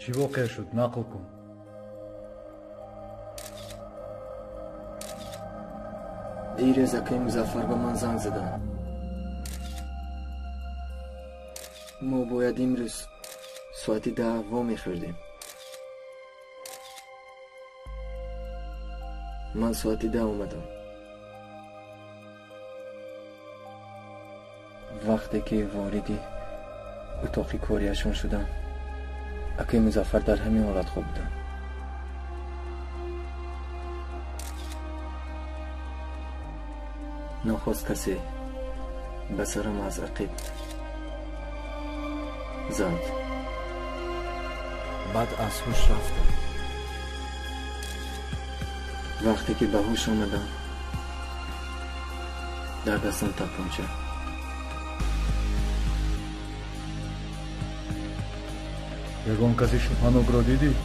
چی واقع شد؟ نقل کن.
دیر از اکای مظفر به من زنگ زدن. ما باید امروز ساعت 10 وا میخوردیم. من ساعت 10 اومدم. وقتی که واردی اتاقی کاریشون شدم اکای مظفر در همین حالت خواب بودن. نخواست کسی به سرم از عقیب زد.
بعد از هوش رفتم.
وقتی که به هوش آمدم در دستم تپانچه.
یگان کسی شوپانوگ را دیدی؟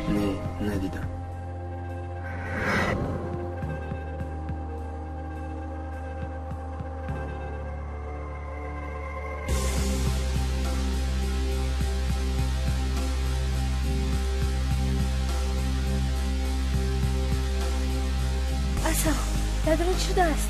نه ندیدم.
اصلا دادرت شده است.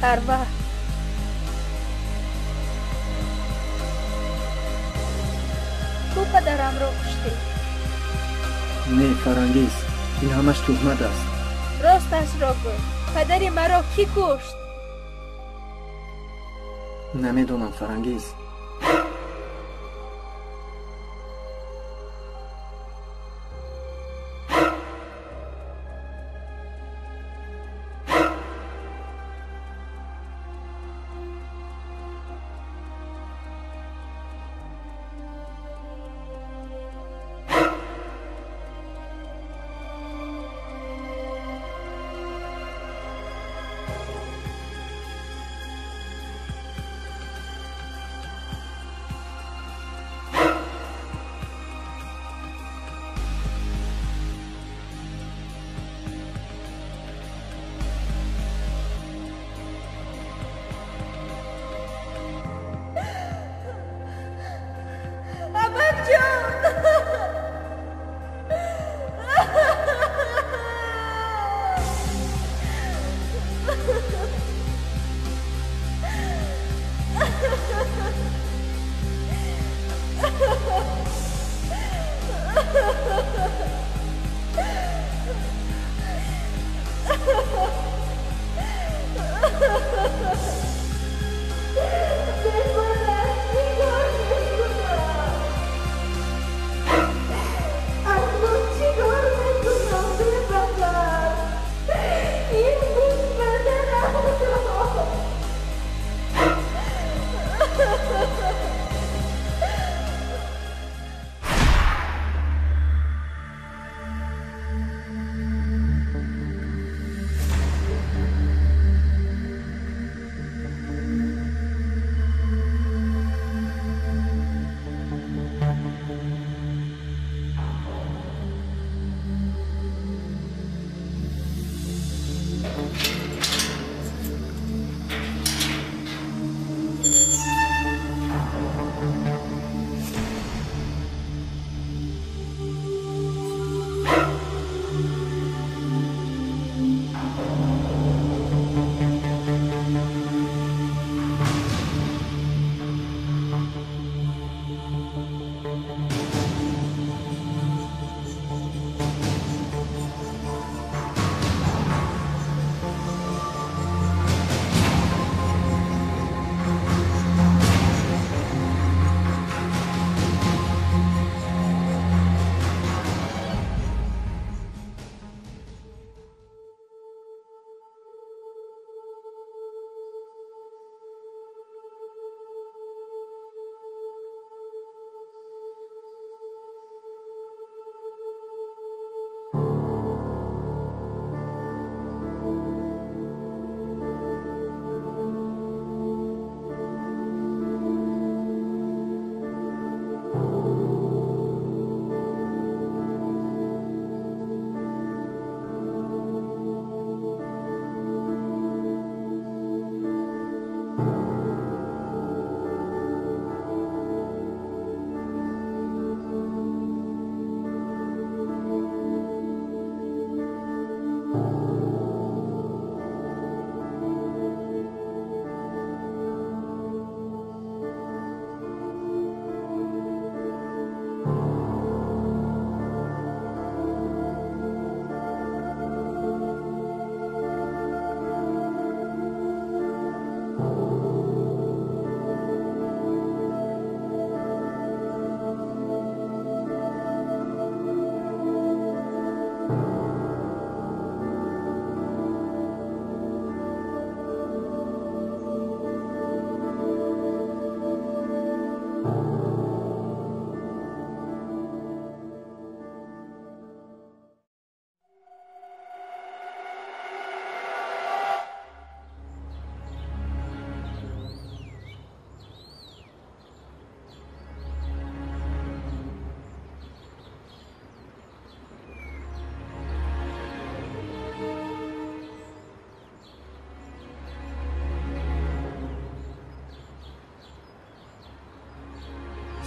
سرور تو پدرم را کشتی؟
نه فرانگیز، این همش تهمت است.
راستش را گو، پدر مرا کی کشت؟
نمیدونم فرانگیز.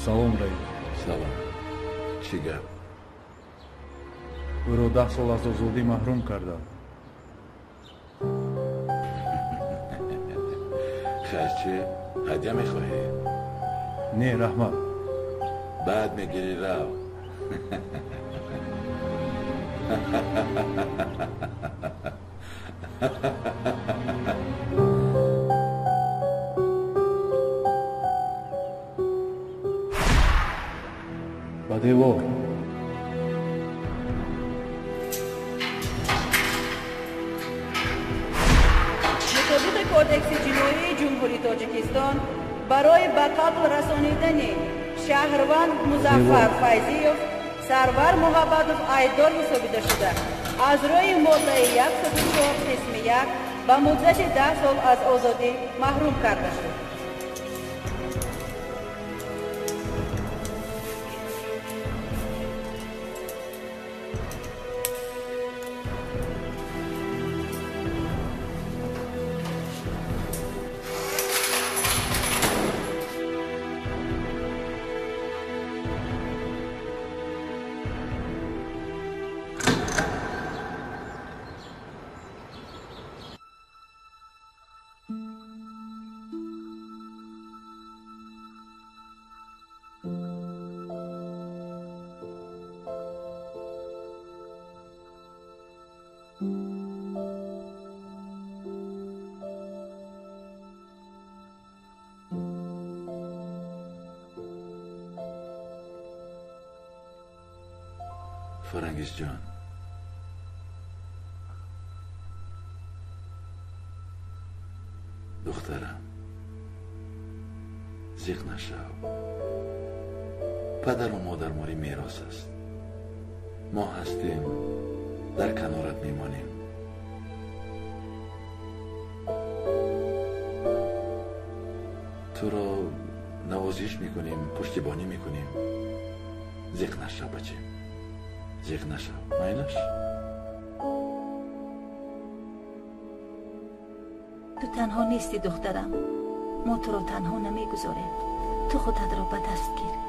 Салом Раид.
Салом. Чӣ гап?
Ӯро 10 сол аз озодӣ маҳрум карданд.
خیر چه؟ هدیه میخواهی؟
نه رحمت.
بعد میگیری رو.
با دیوار
مطابق کودکس جنایی جمهوری تاجیکستان برای به قتل رسانیدن شهروند مظفر فیضیوف سرور محمدوف ایدار حسابیده شده از روی ماده 104 قسم 1 به مدت 10 سال از آزادی محروم کرده شد.
فرنگیز جان، دخترم زیغ نشو. پدر و مادر ماری میراث است. ما هستیم، در کنارت میمانیم. تو را نوازش میکنیم، پشتیبانی میکنیم. زیغ نشو بچه، زیغ نشو. مایلش
تو تنها نیستی دخترم. ما تو را تنها نمیگذاریم. تو خودت را به دست گیر.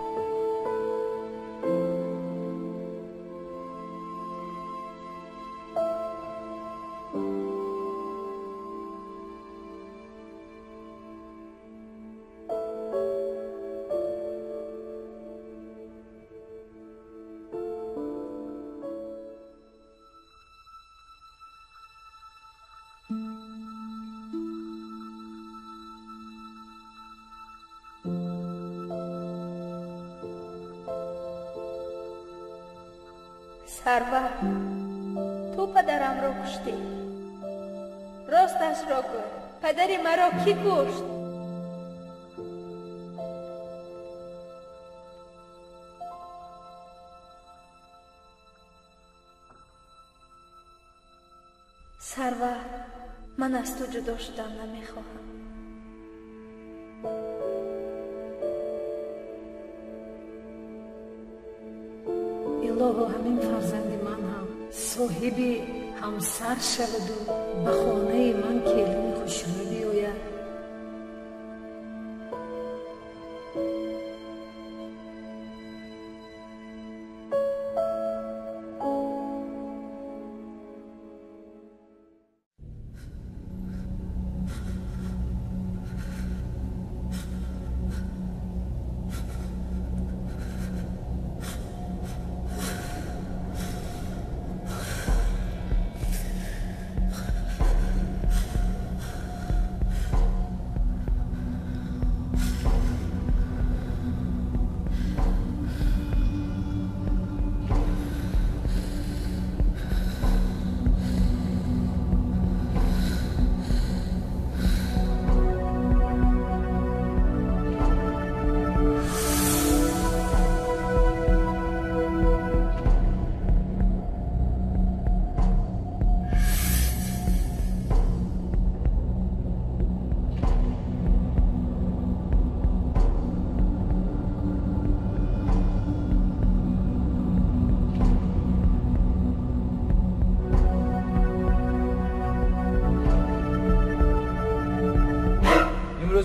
سرور، تو پدرم را کشتی. راستش را گو، پدری مرا کی کشت؟ سرور، من از تو جدا شدن نمیخواهم.
الهو همین فرزند من هم صاحب همسر شود و به خانه من کلیم خوشنودی بیاید.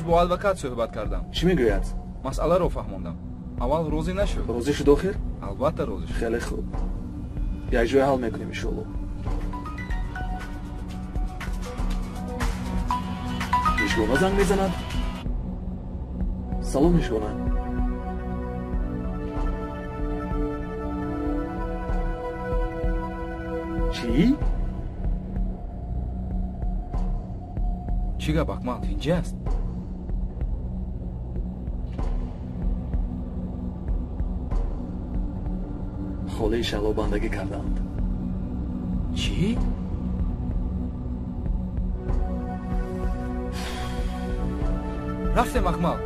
با адвокат суҳбат кардам.
Чӣ мегӯяд?
Масъаларо фаҳмондам. Аввал розӣ нашуд.
Розӣ шуд охир?
Албатта розӣ шуд.
Хеле хуб. Як ҷоя ҳал мекунем иншоаллоҳ. мишгона занг мезанад. салом мишгона.
чӣ гап акмал инҷа аст?
холаи шаҳлобандагӣ карданд.
чӣ? рафтем акмал.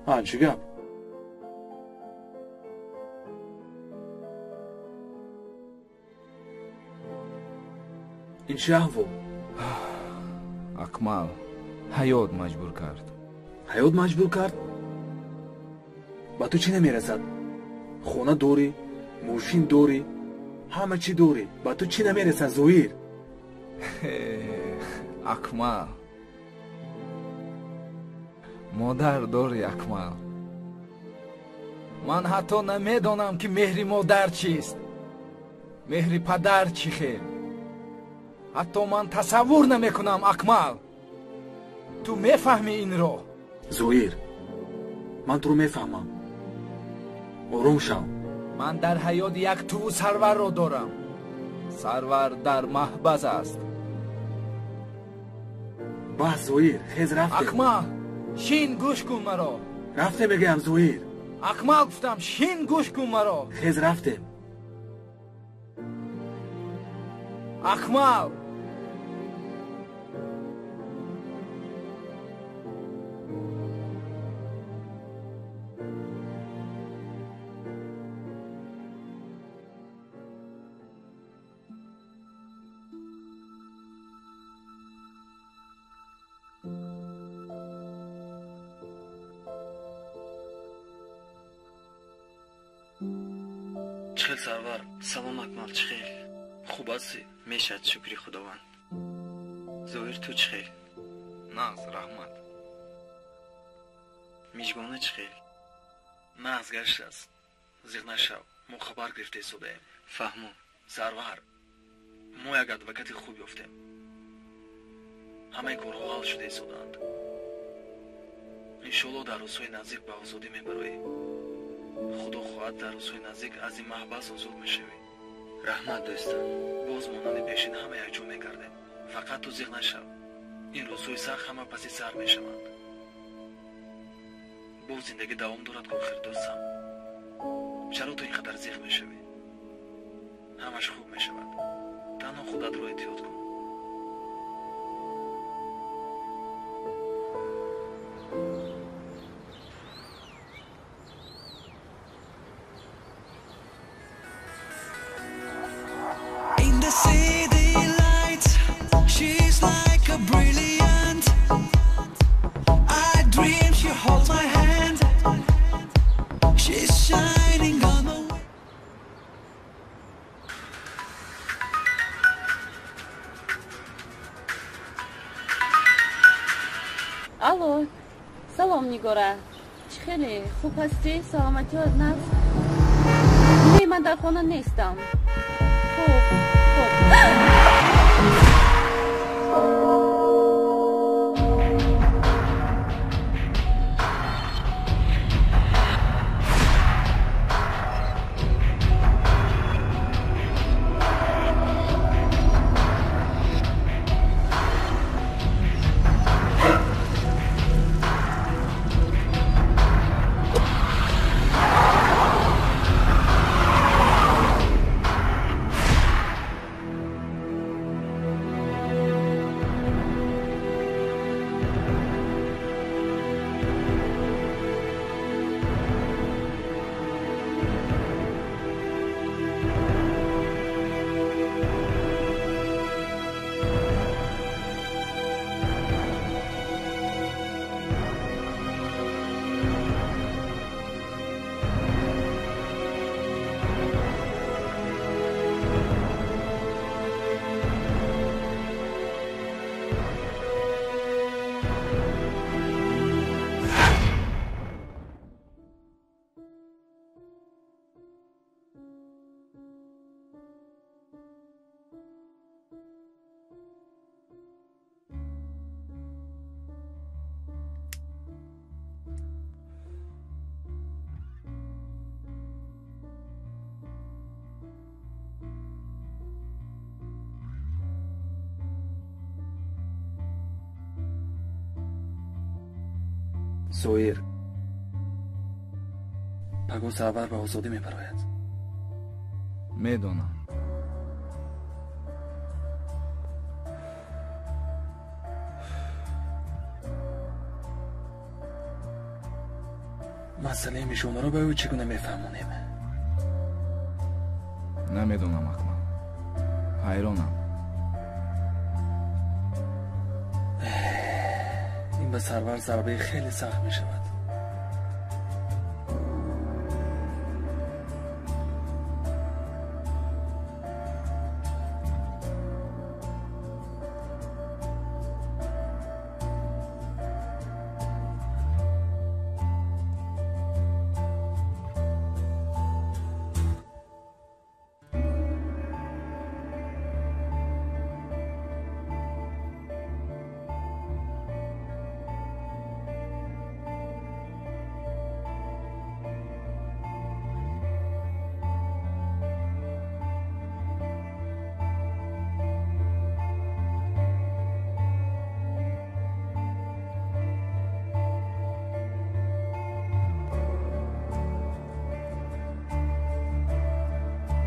چی گپ؟ این چه احوال؟
акмал ҳаёт маҷбур кард.
ҳаёт маҷбур кард? ба ту чӣ намерасад? хона дорӣ, мошин дорӣ, ҳама чӣ дорӣ. ба ту чӣ намерасад зоир?
акмал модар дорӣ акмал. ман ҳатто намедонам ки меҳри модар чист, меҳри падар чӣ хел. ҳатто ман тасаввур намекунам акмал. ту мефаҳмӣ инро?
зоир, ман туро мефаҳмам. ором шав.
ман дар ҳаёт як тӯ сарварро дорам. сарвар дар маҳбас аст.
бас зоир, хез рафтем.
акмал, шин гӯш кун маро.
рафтем мегӯям зоир.
акмал гуфтам, шин гӯш кун маро.
хез рафтем.
акмал.
чихел сарвар, салом акмал, чихел. хуб ҳастӣ? мешад, шукри худованд. зоир, ту чихел?
нағз, раҳмат.
мижгона чихел? нағз гаштааст. зиқ нашав, мо хабар гирифта истодаем. фаҳмон, сарвар, мо як адвокати хуб ёфтем. ҳамаи корҳо ҳал шуда истодаанд. иншоалло дар рӯзҳои наздик ба озодӣ мебароӣ. худо хоҳад дар рӯзҳои наздик аз ин маҳбас озод мешавӣ. раҳмат дӯстам, боз монанди пешин ҳама якҷо мегардем. фақат ту зиқ нашав. ин рӯзҳои сахт ҳама паси сар мешаванд. боз зиндагӣ давом дорад ки охир дӯстам. чаро ту ин қадар зиқ мешавӣ? ҳамаш хуб мешавад. танҳо худатро эҳтиёт кун.
алло, салом нигора. чӣ хеле? хуб ҳастӣ? саломатиёт нағз? не, ман дар хона нестам. хуб, хуб.
зоир, паго сарвар ба озодӣ мебарояд.
медонам.
مسئله میشونه رو به او چگونه میفهمونیم؟
نمیدونم اکمل. حیرانم.
این به سرور ضربه خیلی سخت میشود.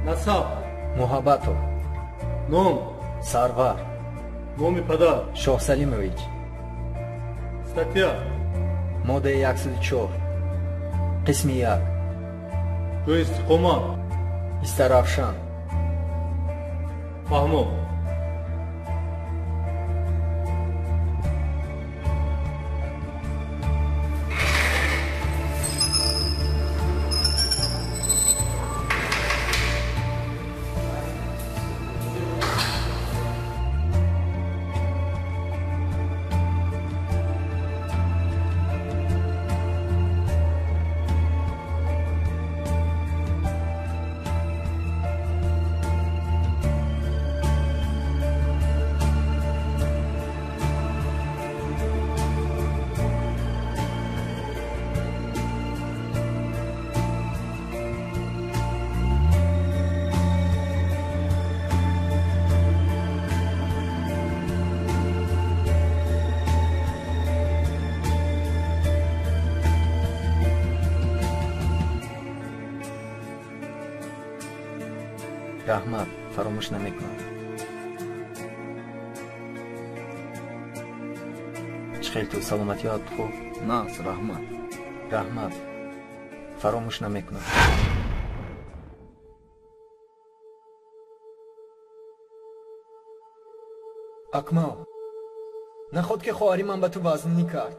نسب
محبتو
نام
سرور
نام پدر
شاه سلیمویچ
استاتیا
ماده 104 قسم 1
جای استقامت
استرافشان
فهمو
رحمت فراموش نمیکنم. چخیل تو سلامتیات خوب؟
نه رحمت.
رحمت فراموش نمیکنم. اکمل نخود که خواهری من به تو وزنی کرد.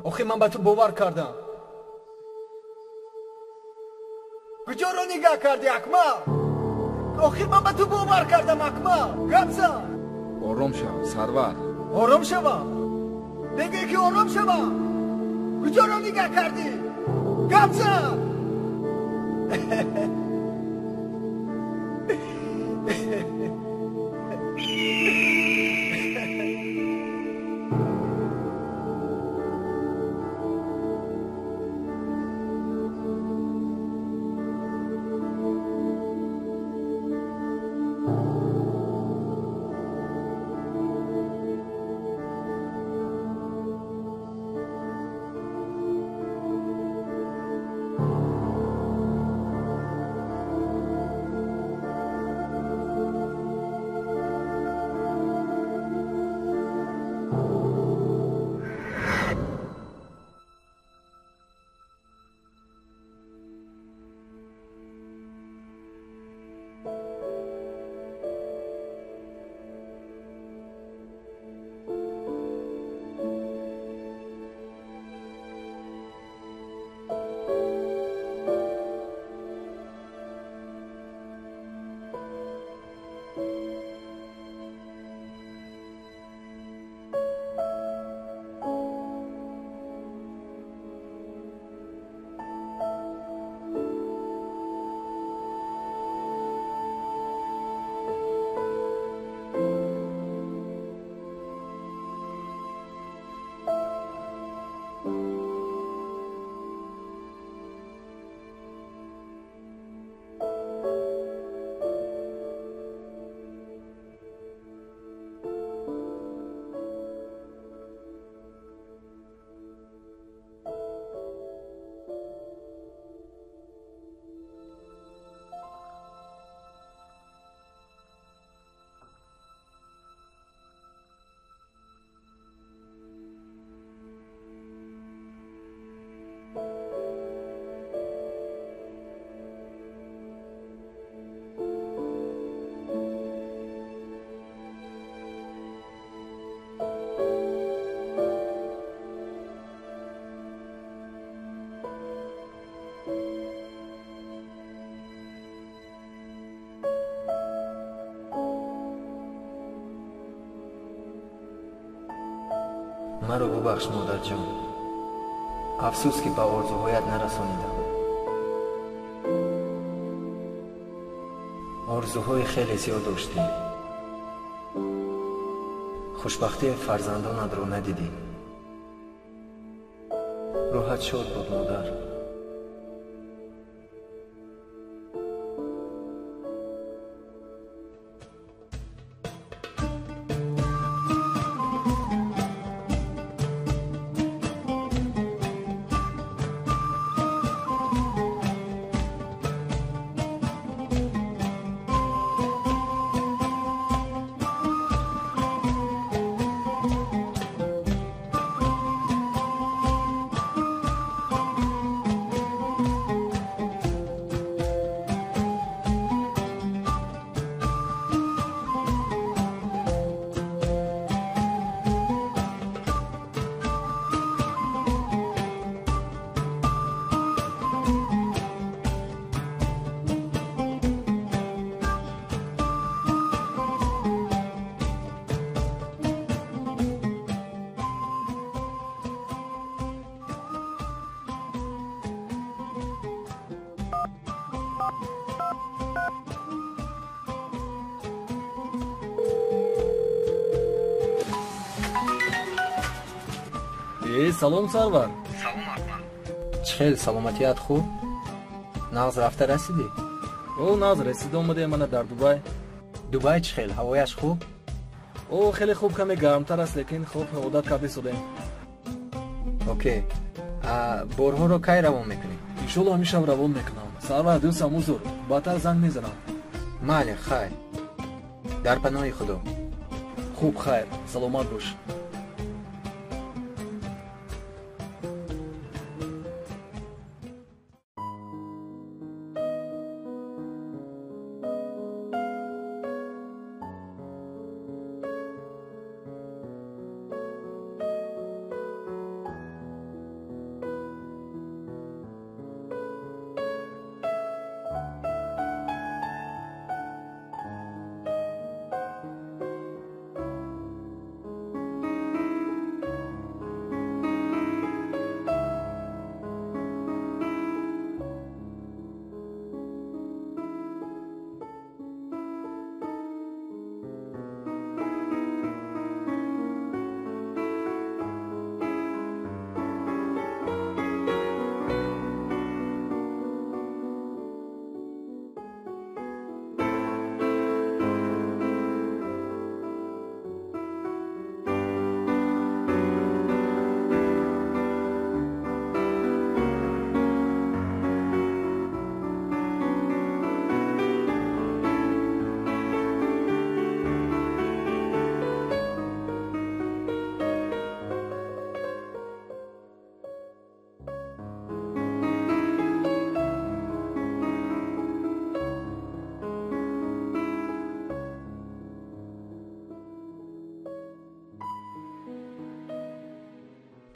آخی من به تو باور کردم. کجا رو نگاه کردی اکمل؟ آخی من به تو باور کردم اکمل. گپ زن.
آرام شو سرور.
آرام شو. بگی که آرام شو. کجا رو نگاه کردی؟ گپ زن. مرا ببخش مادر جان. افسوس که به آرزوهایت نرسانیدم. آرزوهای خیلی زیاد داشتی. خوشبختی فرزندانت رو ندیدی. روحت شاد بود مادر.
салом Сарвар.
Салом Акмал.
چخیل سلامتیت خوب؟ نغز رفته رسیدی؟
او نغز رسید اومده من در دبی.
دبی چخیل هوایش خوب؟
او خیلی خوب کمی گرمتر است لیکن خوب عادت کرده شدیم.
اوکی. بارها رو کی روان میکنی؟
انشالله همیشه روان میکنم. سرور دوستم حضور باتر زنگ میزنم.
مالی خیر. در پناه خدا.
خوب خیر. سلامت باش.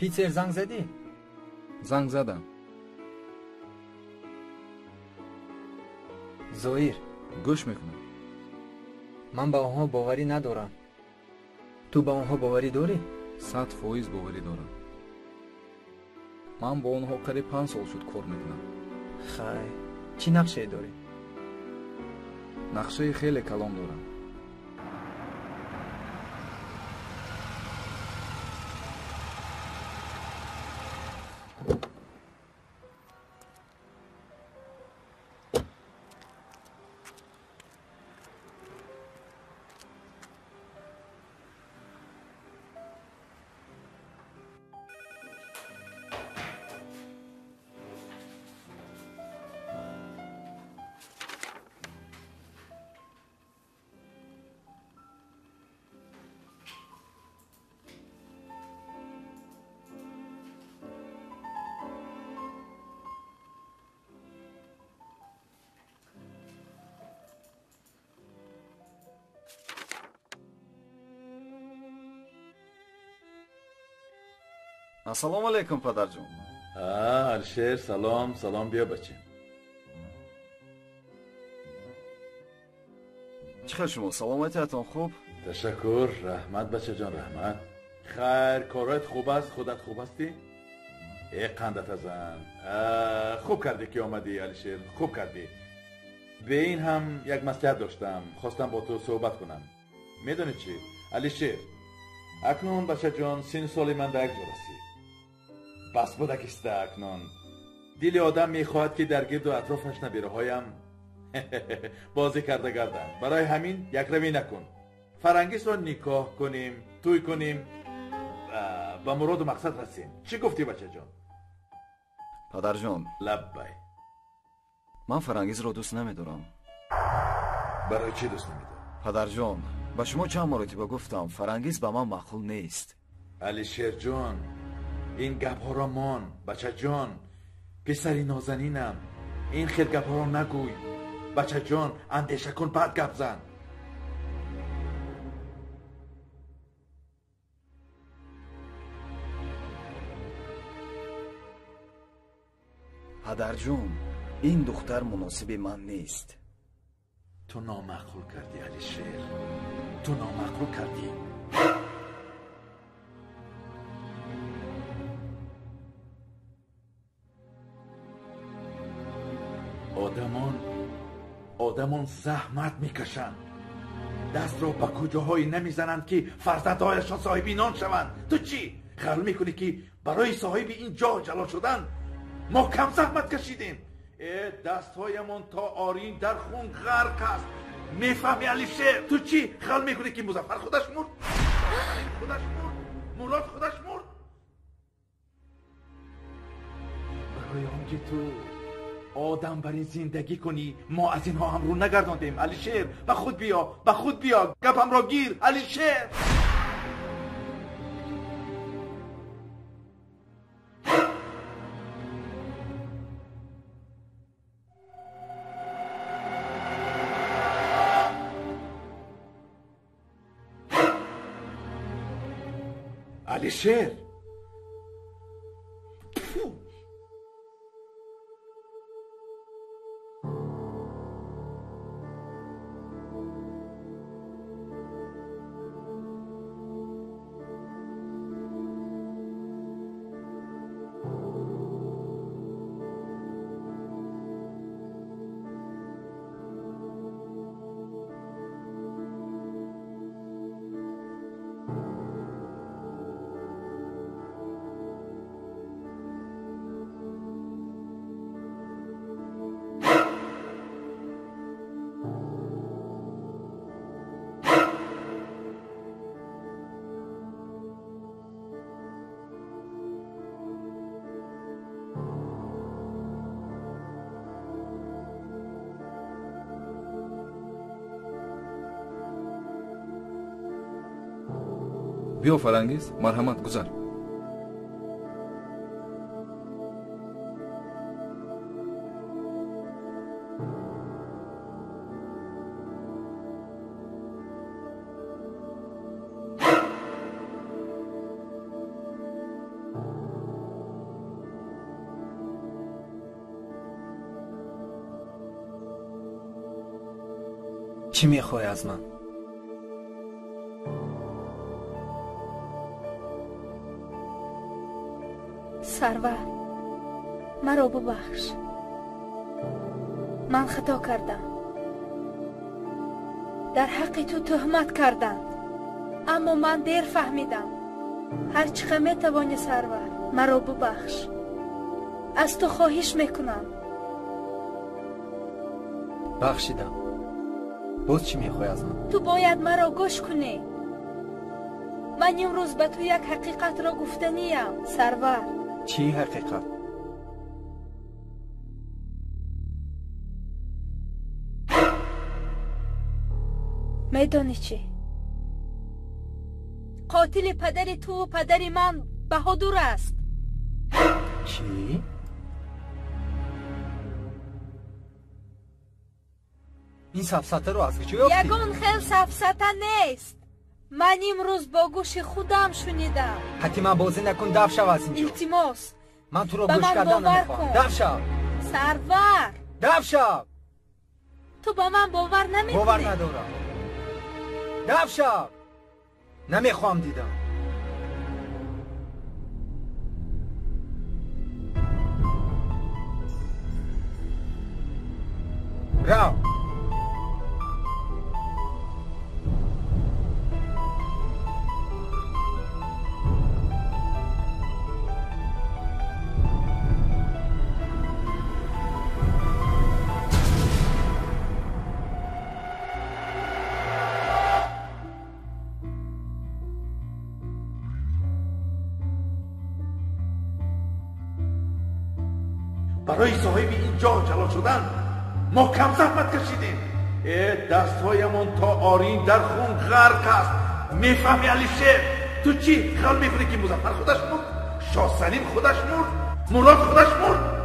پیتر زنگ زدی؟
زنگ زدم.
زویر
گوش میکنم.
من به آنها باوری ندارم. تو به آنها باوری داری؟
100% باوری دارم. من با آنها قریب 5 سال شد کار میکنم.
خیر. چی نقشه داری؟
نقشه خیلی کلام دارم.
ассалому алайкум падарҷон.
алишер салом. Салом, бия бача.
چی خیلی شما؟ سلامتیتان خوب؟
تشکر. رحمت بچه جان، رحمت. خیر کارت خوب است؟ خودت خوب هستی؟ قندت ازن. خوب کردی که آمدی علیشیر، خوب کردی. به این هم یک مصلحت داشتم، خواستم با تو صحبت کنم. میدونی چی علیشیر، اکنون بچه جان سن سال من در یک جا رسید. بس بودکسته اکنون دل آدم میخواهد که در گرد و اطرافش نبیره هایم بازی کرده گردن. برای همین یک روی نکن، فرنگیس را نکاح کنیم، توی کنیم، با مراد و مقصد رسیم. چی گفتی بچه جان؟
پدر جان
لبای
من فرنگیز را دوست نمیدارم.
برای چی دوست نمیدارم؟
پدر جان با شما چند مرتبه گفتم فرنگیز به من معقول نیست.
علیشیر جان این گپ ها را مان. بچه جان پسری نازنینم، این خیل گپ ها را نگوی. بچه جان اندیشه کن بعد گپ زن.
پدر جون این دختر مناسب من نیست.
تو نامعقول کردی علیشیر، تو نامعقول کردی. آدمان زحمت میکشند، دست را به کجاهایی نمیزنند که فرزندهایشان صاحبی نان شوند. تو چی خیال میکنی که برای صاحب این جاه جلال شدن ما کم زحمت کشیدیم؟ دستهایمان تا آرین در خون غرق است. میفهمی علیشیر؟ تو چی خیال میکنی که مظفر خودش مرد؟ مراد خودش مرد برای آنکه تو آدم برای زندگی کنی. ما از اینها هم رو نگرداندیم علیشیر. به خود بیا گپم را گیر علیشیر. علیشیر
بیا فرنگیز، مرحمت گذار.
چی میخوای از من؟
سرور مرا ببخش، من خطا کردم. در حق تو تهمت کردند، اما من دیر فهمیدم. هر چقدر میتوانی سرور مرا ببخش، از تو خواهش میکنم.
بخشیدم. باز چی میخوای از من؟
تو باید مرا گوش کنی. من امروز به تو یک حقیقت را گفتنیم سرور.
چی حقیقت؟
میدانی چی؟ قاتل پدر تو و پدر من بهادر است.
چی؟ این سفسطه رو از کجا یافتی؟
یگان خیل سفسطه نیست. من امروز با گوش خودم شنیدم.
حتما بازی نکن، دف شو از اینجا.
التماس
من تو رو گوش کردن نمیخوام. دف شو
سرور.
دف شو.
تو با من باور نمیکنی.
باور ندارم. دف شو. نمیخوام دیدم.
رو.
برای صاحب این جاه جلال شدن ما کم زحمت کشیدیم. دستهایمون تا آرین در خون غرق است. میفهمی علی شیر؟ تو چی خیال میکنی که مظفر خودش مرد؟ شاه سلیم خودش مرد؟ مراد خودش مرد؟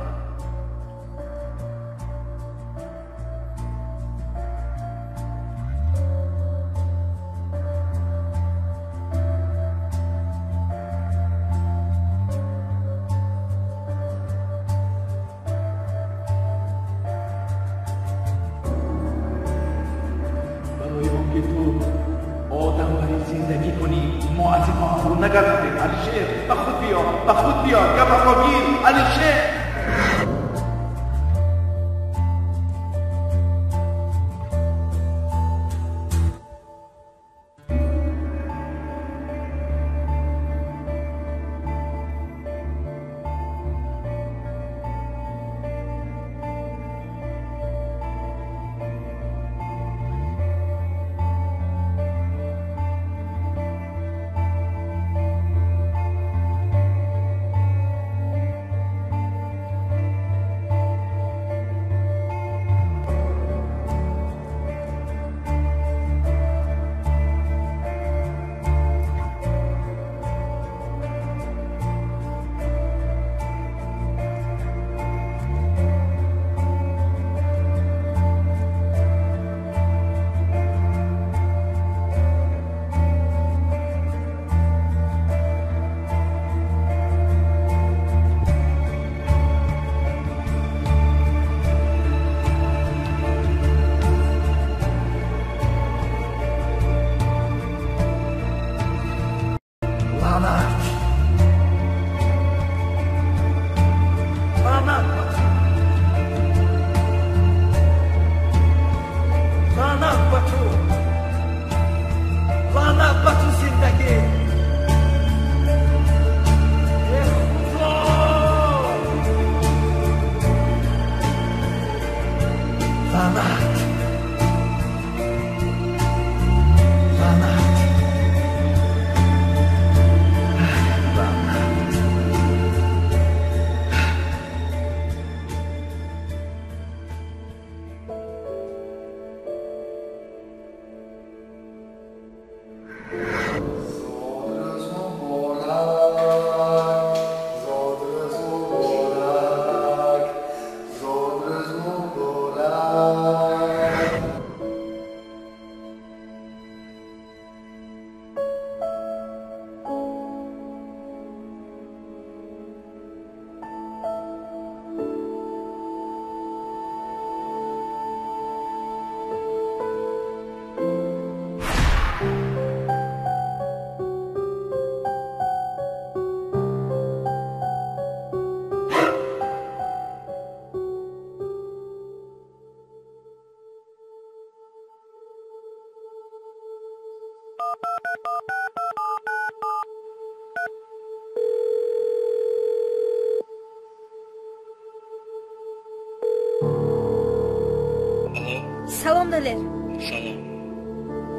سلام دلیر.
سلام.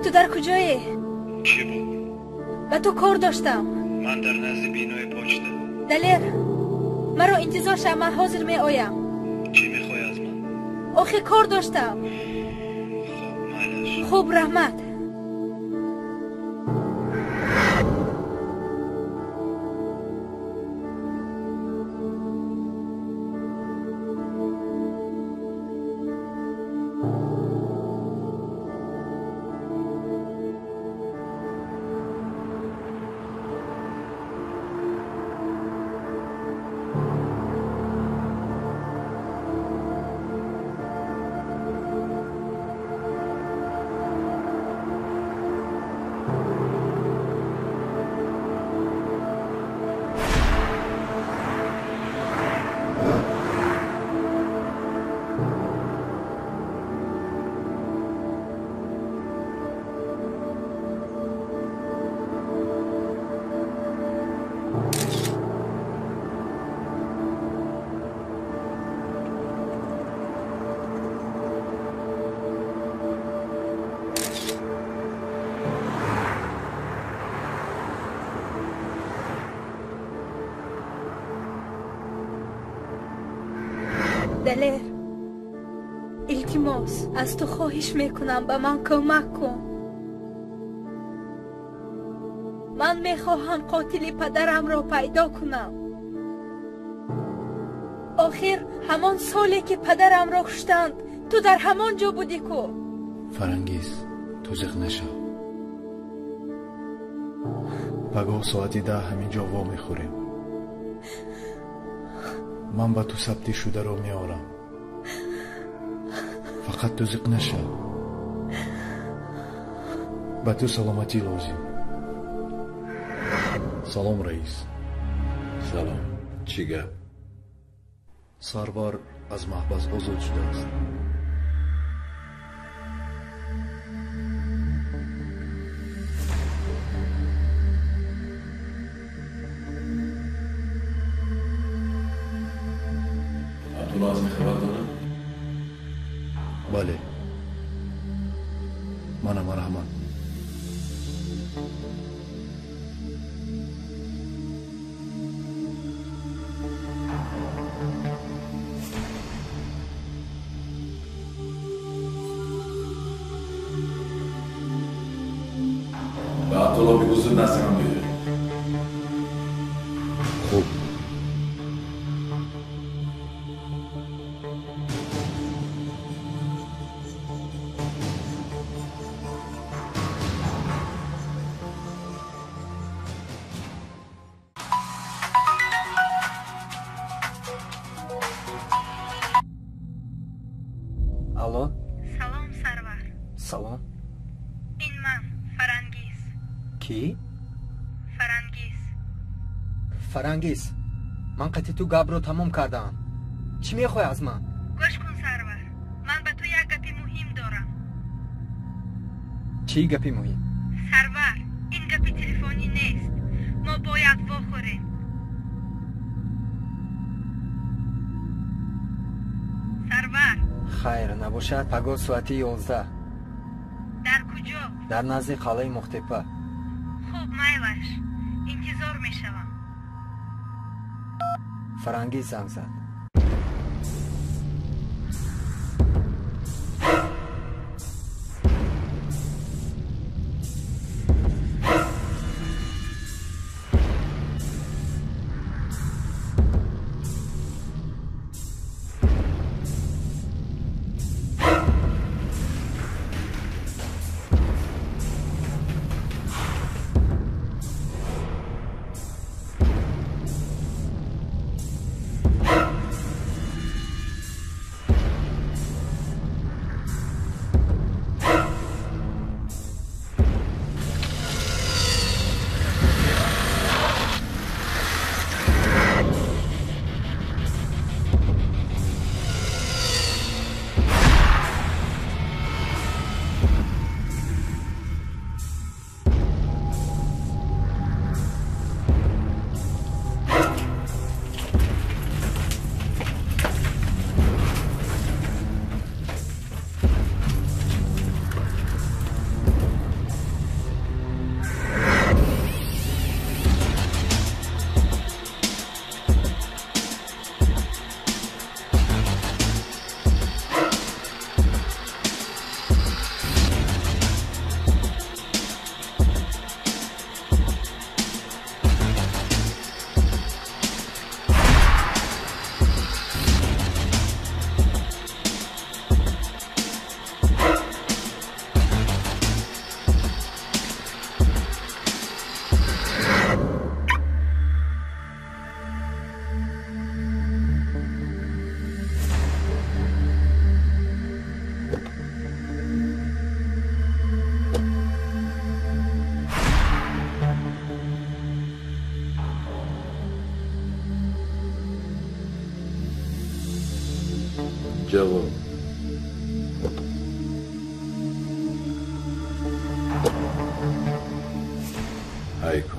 تو در کجایی؟
چی بود؟
با تو کار داشتم.
من در نزد بینای پوچته.
دلیر مرا انتظار شو، من حاضر می آیم.
چی میخوای از من؟
آخه کار داشتم.
خب معلش.
خوب رحمت. دلیر، التماس از تو خواهش میکنم به من کمک کن. من میخواهم قاتل پدرم را پیدا کنم. آخر همان سالی که پدرم را کشتند تو در همان جا بودی کو.
فرانگیز توزیق نشو. پگاه ساعتی 10 همینجا وا میخوریم. من با تو ثبتی شده رو میارم. فقط توزیق نشو. با تو سلامتی لازم. سلام رئیس.
سلام. چی گپ؟
سرور از محبس آزاد شده است.
عبدالله از این خبر داره؟
بله. منم رحمان.
به عبدالله بگو زود نزد من بیاره.
خوب.
الو.
سلام سرور.
سلام.
این من فرانگیز.
کی؟
فرانگیز.
فرانگیز. من قطعی تو گپ رو تمام کردم. چی میخوای از من؟
گوش کن سرور. من به تو یک گپی مهم دارم.
چی گپی مهم؟
سرور این گپی تلفنی نیست. ما باید واخوریم. سرور.
خیر نباشد پگاه ساعتی 11.
در کجا؟
در نزد خاله مختپه.
خوب میلش. انتظار میشوم.
فرانگیز زنگ زد.
جواب. هی کن.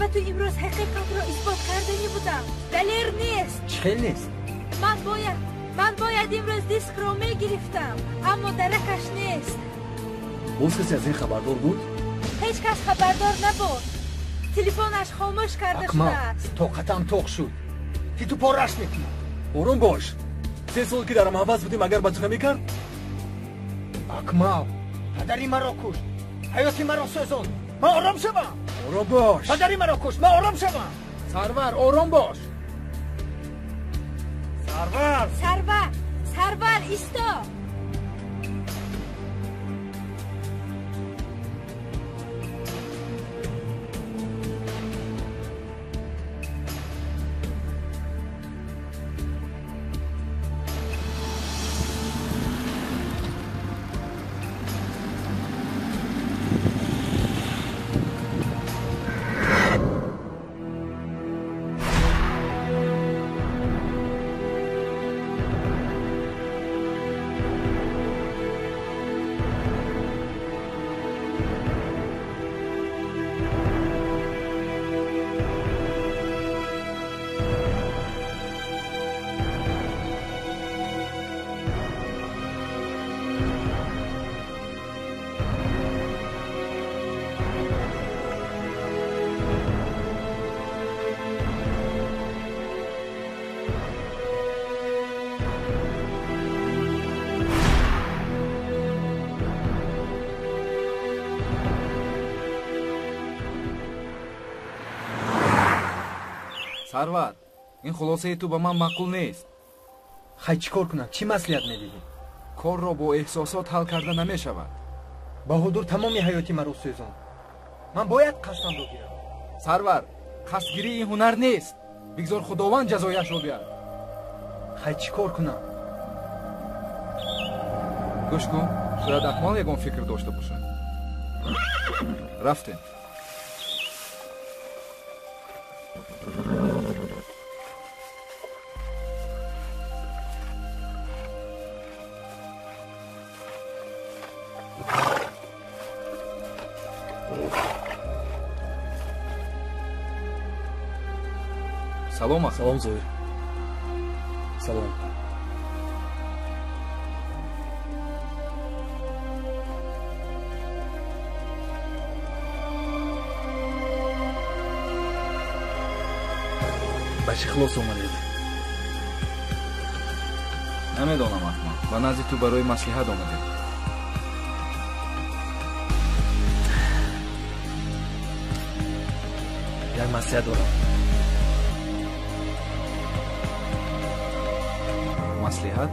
به تو امروز حقیقت را اثبات کردنی بودم. دلیر نیست.
چی خیلی نیست؟
من باید امروز دیسک را میگرفتم، اما درکش نیست.
باز کسی از این خبردار بود؟
هیچ کس خبردار نبود. تلفنش خاموش کرده شده است.
طاقتم طاق شد. که تو پارش میکنم. آروم باش. 3 سال که درم حوض بودیم اگر بچه میکرد؟ اکمال پدری مرا کشت. حیاتی مرا سوزاند. من آرام شوم. آرام باش. پدری مرا کشت. من آرام شوم.
سرور آرام باش.
سرور ایستا.
سرور این خلاصه تو به من معقول نیست.
خیلی چی کار کنم؟ چی مسئولیت میدیدی؟
کار را با احساسات حل کرده نمی شود.
بهادر تمامی حیاتی مرا سوزاند. من باید قصدم رو گیرم.
سرور قصدگیری این هنر نیست. بگذار خداوند جزایش رو بیارد.
خیلی چی کار کنم؟
گوش کن، شاید اکمال یکان فکر داشته باشه. رفتیم. سلام است.
سلام زوی. سلام. به چی خلاص اومدید؟
نمیدانم احمد. به نزد تو برای مصلحت آمدیم.
یک مصلحت دارم.
مصلحت؟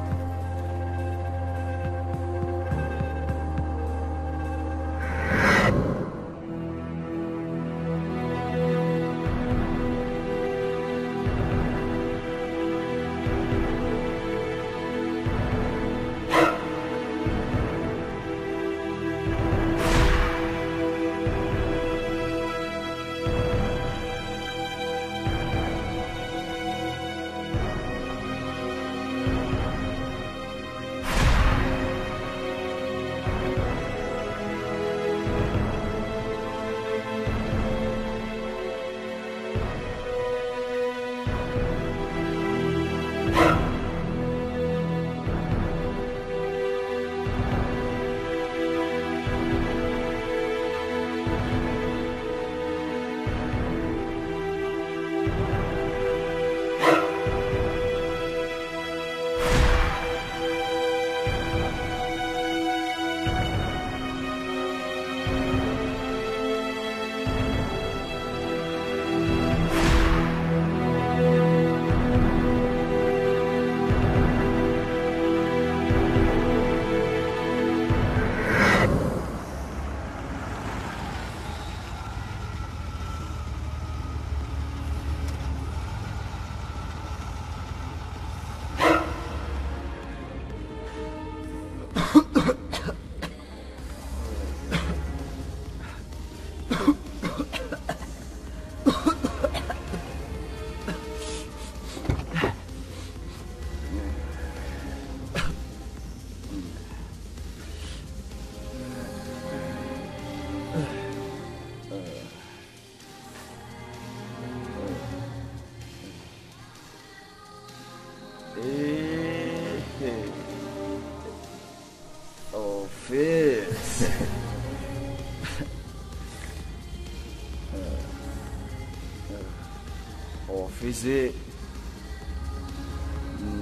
حافظ حافظی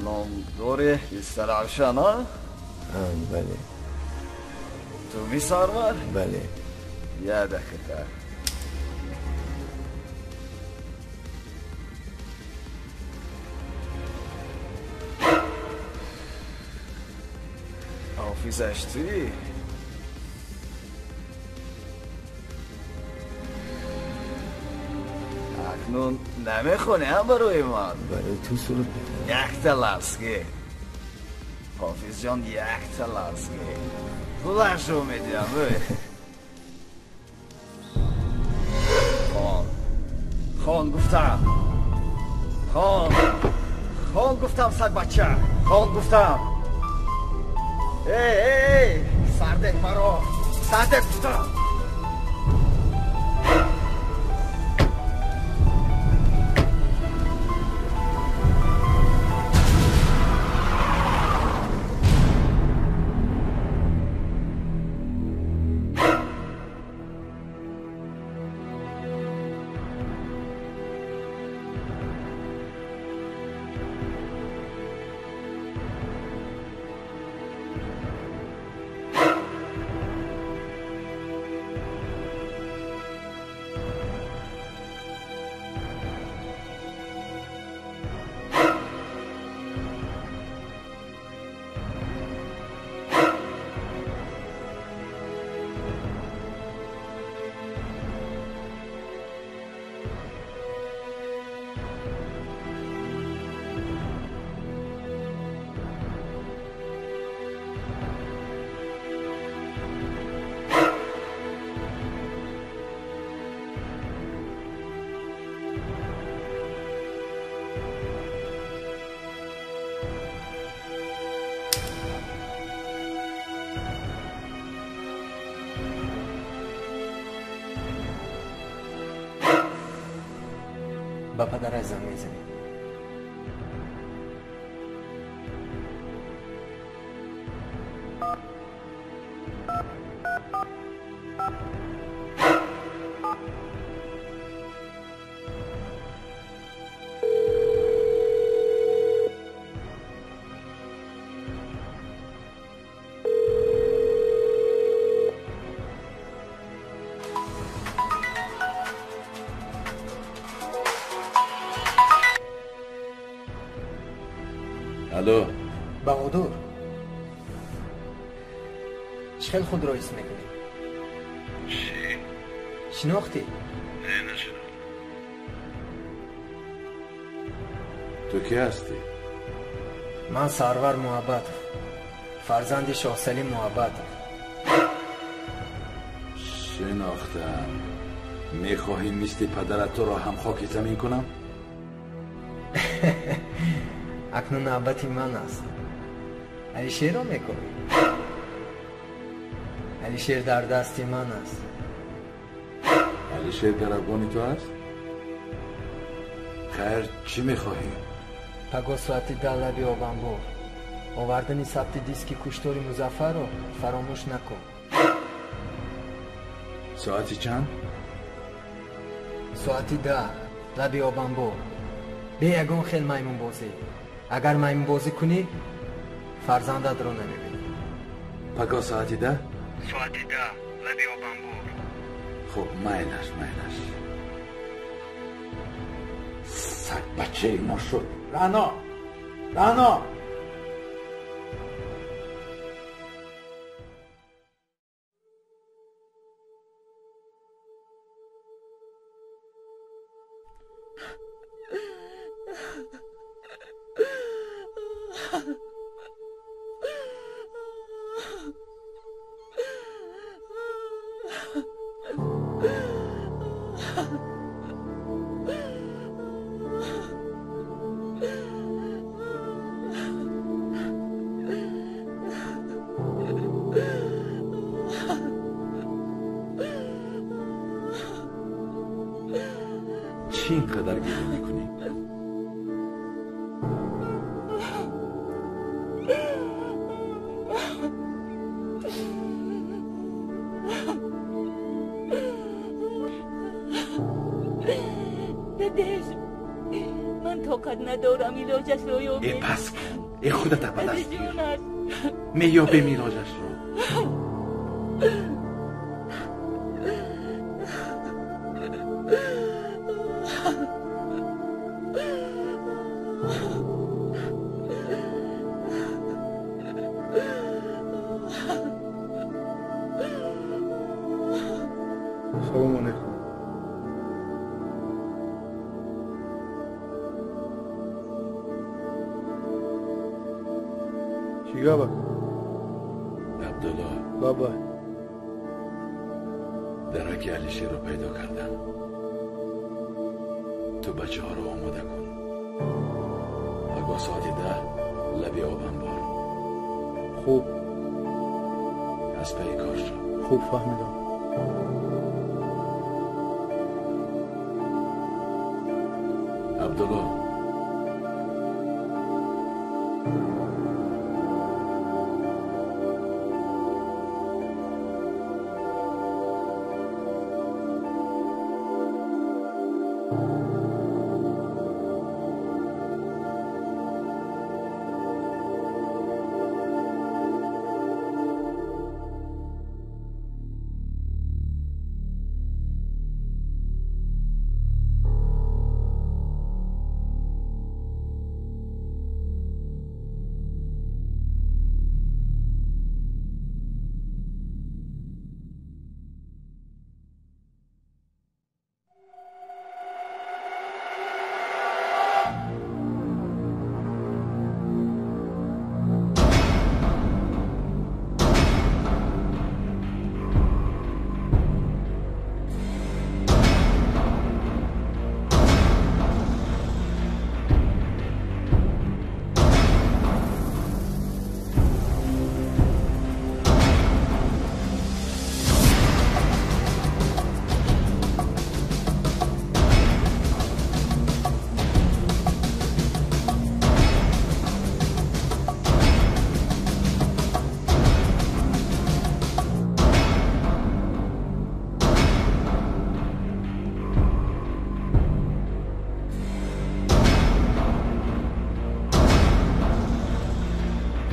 نامدار استرالشان ها؟
بله.
تو می سرور؟
بله.
یه دقیقه. حافظش توی؟ اکنون نمیخونی هم برای من؟
برای تو سرود بخونم.
یک تا لحظه حافظ جان، یک تا لحظه پولش رو میدیم. خان گفتم، خان گفتم سگ بچه، خان گفتم. ای سردک مرا، سردک گفتم.
با پدر ازم میزنی.
الو
بهادر، چخیل خود را اسم میکنی؟
چی؟
شناختی؟
نه نشناختم.
تو کی هستی؟
من سرور محبت، فرزند شاه سلیم محبت.
شناختم. میخواهی مثل پدرت تو را هم خاک زمین کنم؟
اکنون نوبتی من است. علیشیر را میکنی؟ علیشیر در دستی من است.
علیشیر در افغانی تو است؟ خیر چی میخواهی؟
پگاه ساعت 10 لبی آبنبور آوردن ثبت دیسک کشتار مظفر را فراموش نکن.
ساعتی چند؟
ساعتی 10 لبی آبنبور. به یگان خیل میمون بازی. اگر میمون بازی کنی فرزندت رو نمیبینی.
پگاه ساعتی 10؟
ساعتی 10 لبی آبنبور.
خب میلش سگ بچه ما شد. رهنا چی اینقدر گریه میکنی؟
طاقت ندارم علاجش رو یابم.
پس کن خودت به دست گیر میابیم علاجش رو.
سلام علیکم. چیگاه با؟
عبدالله
بابا
درک علیشی رو پیدا کردم. تو بچه ها رو آماده کن. اگه ساعت 10 لبی آبم بار.
خوب.
از پی کار شد.
خوب فهمیدم.
عبدالله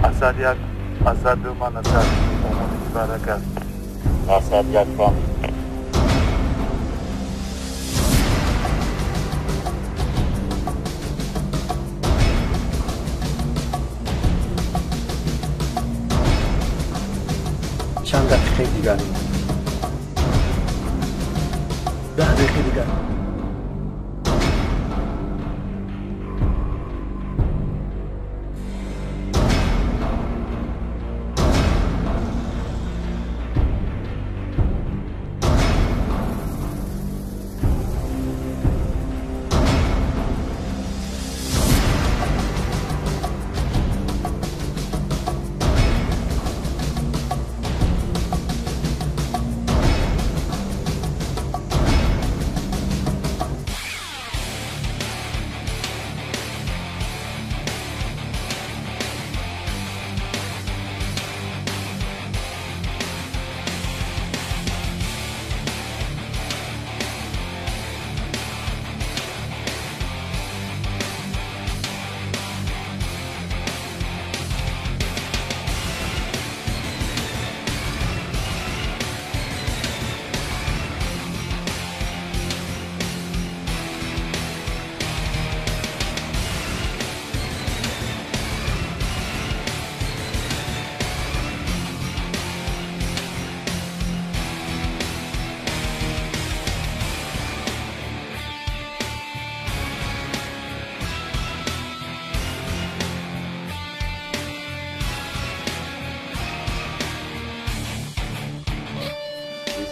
اسد یک اسد دو من اسد امونی برکت اسد یک فام
چند دقیقه دیگر 10 دقیقه دیگر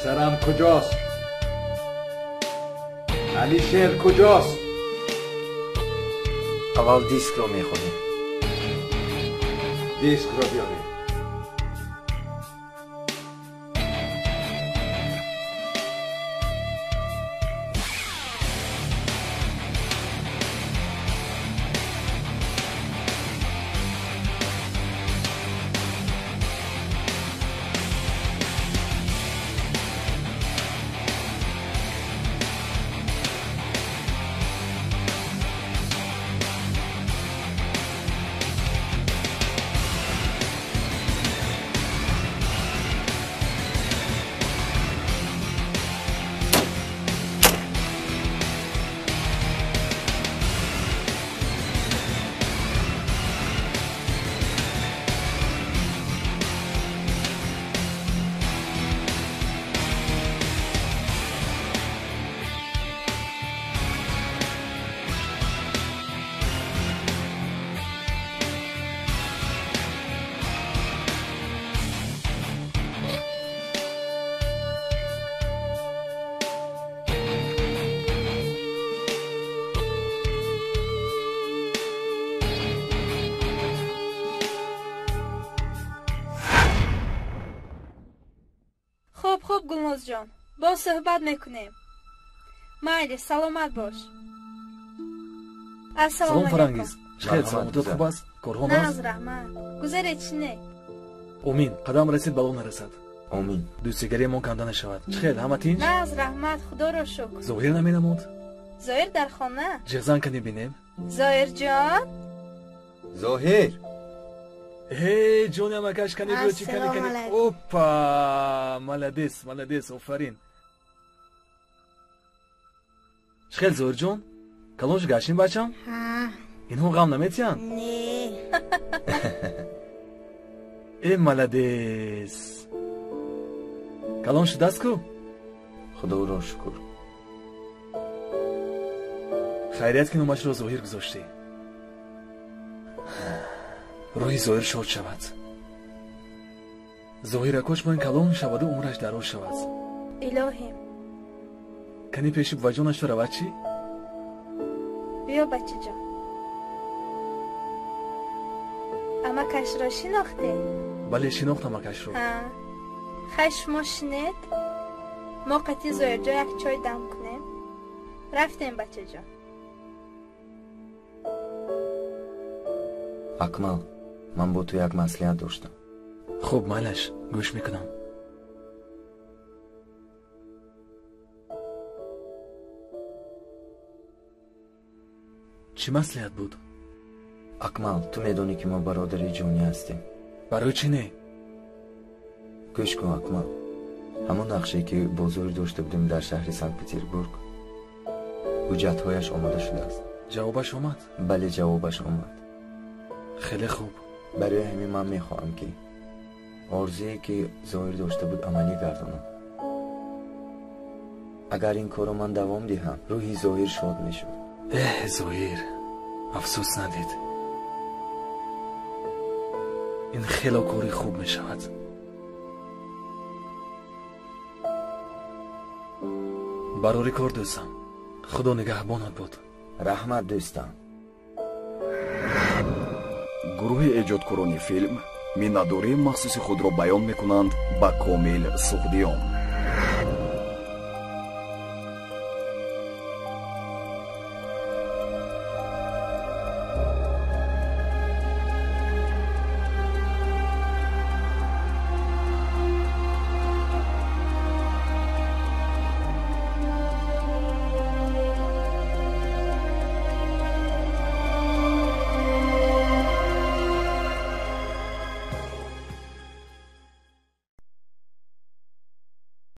سرم کجاست؟ علی شیر کجاست؟
اول دیسک رو میخونیم.
دیسک رو بیاریم.
خوب گلناز جان، با صحبت میکنیم. مایلی سلامت باش. السلام
سلام
علیکم.
فرانگیز. خیلی سلامت خوب است. کارها
نه
است.
از رحمت. گذر چینه.
امین قدم رسید بالون نرسد.
امین
دوستگری ما کنده نشود. خیلی همه تینج.
نه از رحمت خدا را شکر.
ظاهر نمینمود.
ظاهر در خانه.
جزان کنی بینیم.
ظاهر جان.
ظاهر
هی جونی مکش کنی بیو چی کنی
السلام
کنی.
علیکم.
اوپا ملدیس آفرین. خیلی ظاهر جون کلونش گشتین بچم؟
ها
اینو غم نمیتین؟
نه
ای ملدیس کلونش دست کو؟
خدا را شکر.
خیریت که نماش رو ظاهر گذاشتی. روی ظاهر شاد شود. ظاهر اکوش با این کلون شود و عمرش دراز شود.
الهیم
کنی پیشی بوجانش رو رود چی؟
بیا بچه جان. اما کش را شناخته؟
بله شناختم اکش رو.
ها خش ما شنید؟ ما قطعی ظاهر جا یک چای دم کنیم. رفتیم بچه جان.
اکمل من با تو یک مصلحت داشتم.
خب مالش گوش میکنم. چی مصلحت بود؟
اکمل تو میدونی که ما برادر جونی هستیم.
برای چی نه؟
گوش کن اکمل. همون نقشه که بزرگ داشته بودیم در شهر سنت پترزبورگ حجت‌هایش آماده شده است.
جوابش آمد؟
بله جوابش آمد.
خیلی خوب.
برای همین من میخواهم که آرزویی که ظاهر داشته بود عملی گردانم. اگر این کارو من دوام دهم روحی ظاهر شاد میشد.
ظاهر افسوس ندید. این خیلی کاری خوب میشود. برای کار دوستم خدا نگهبانت بود.
رحمت دوستم.
گروه ایجادکорони филм миннатдории махсуси худро баён мекунанд ба Комил Сухдиён.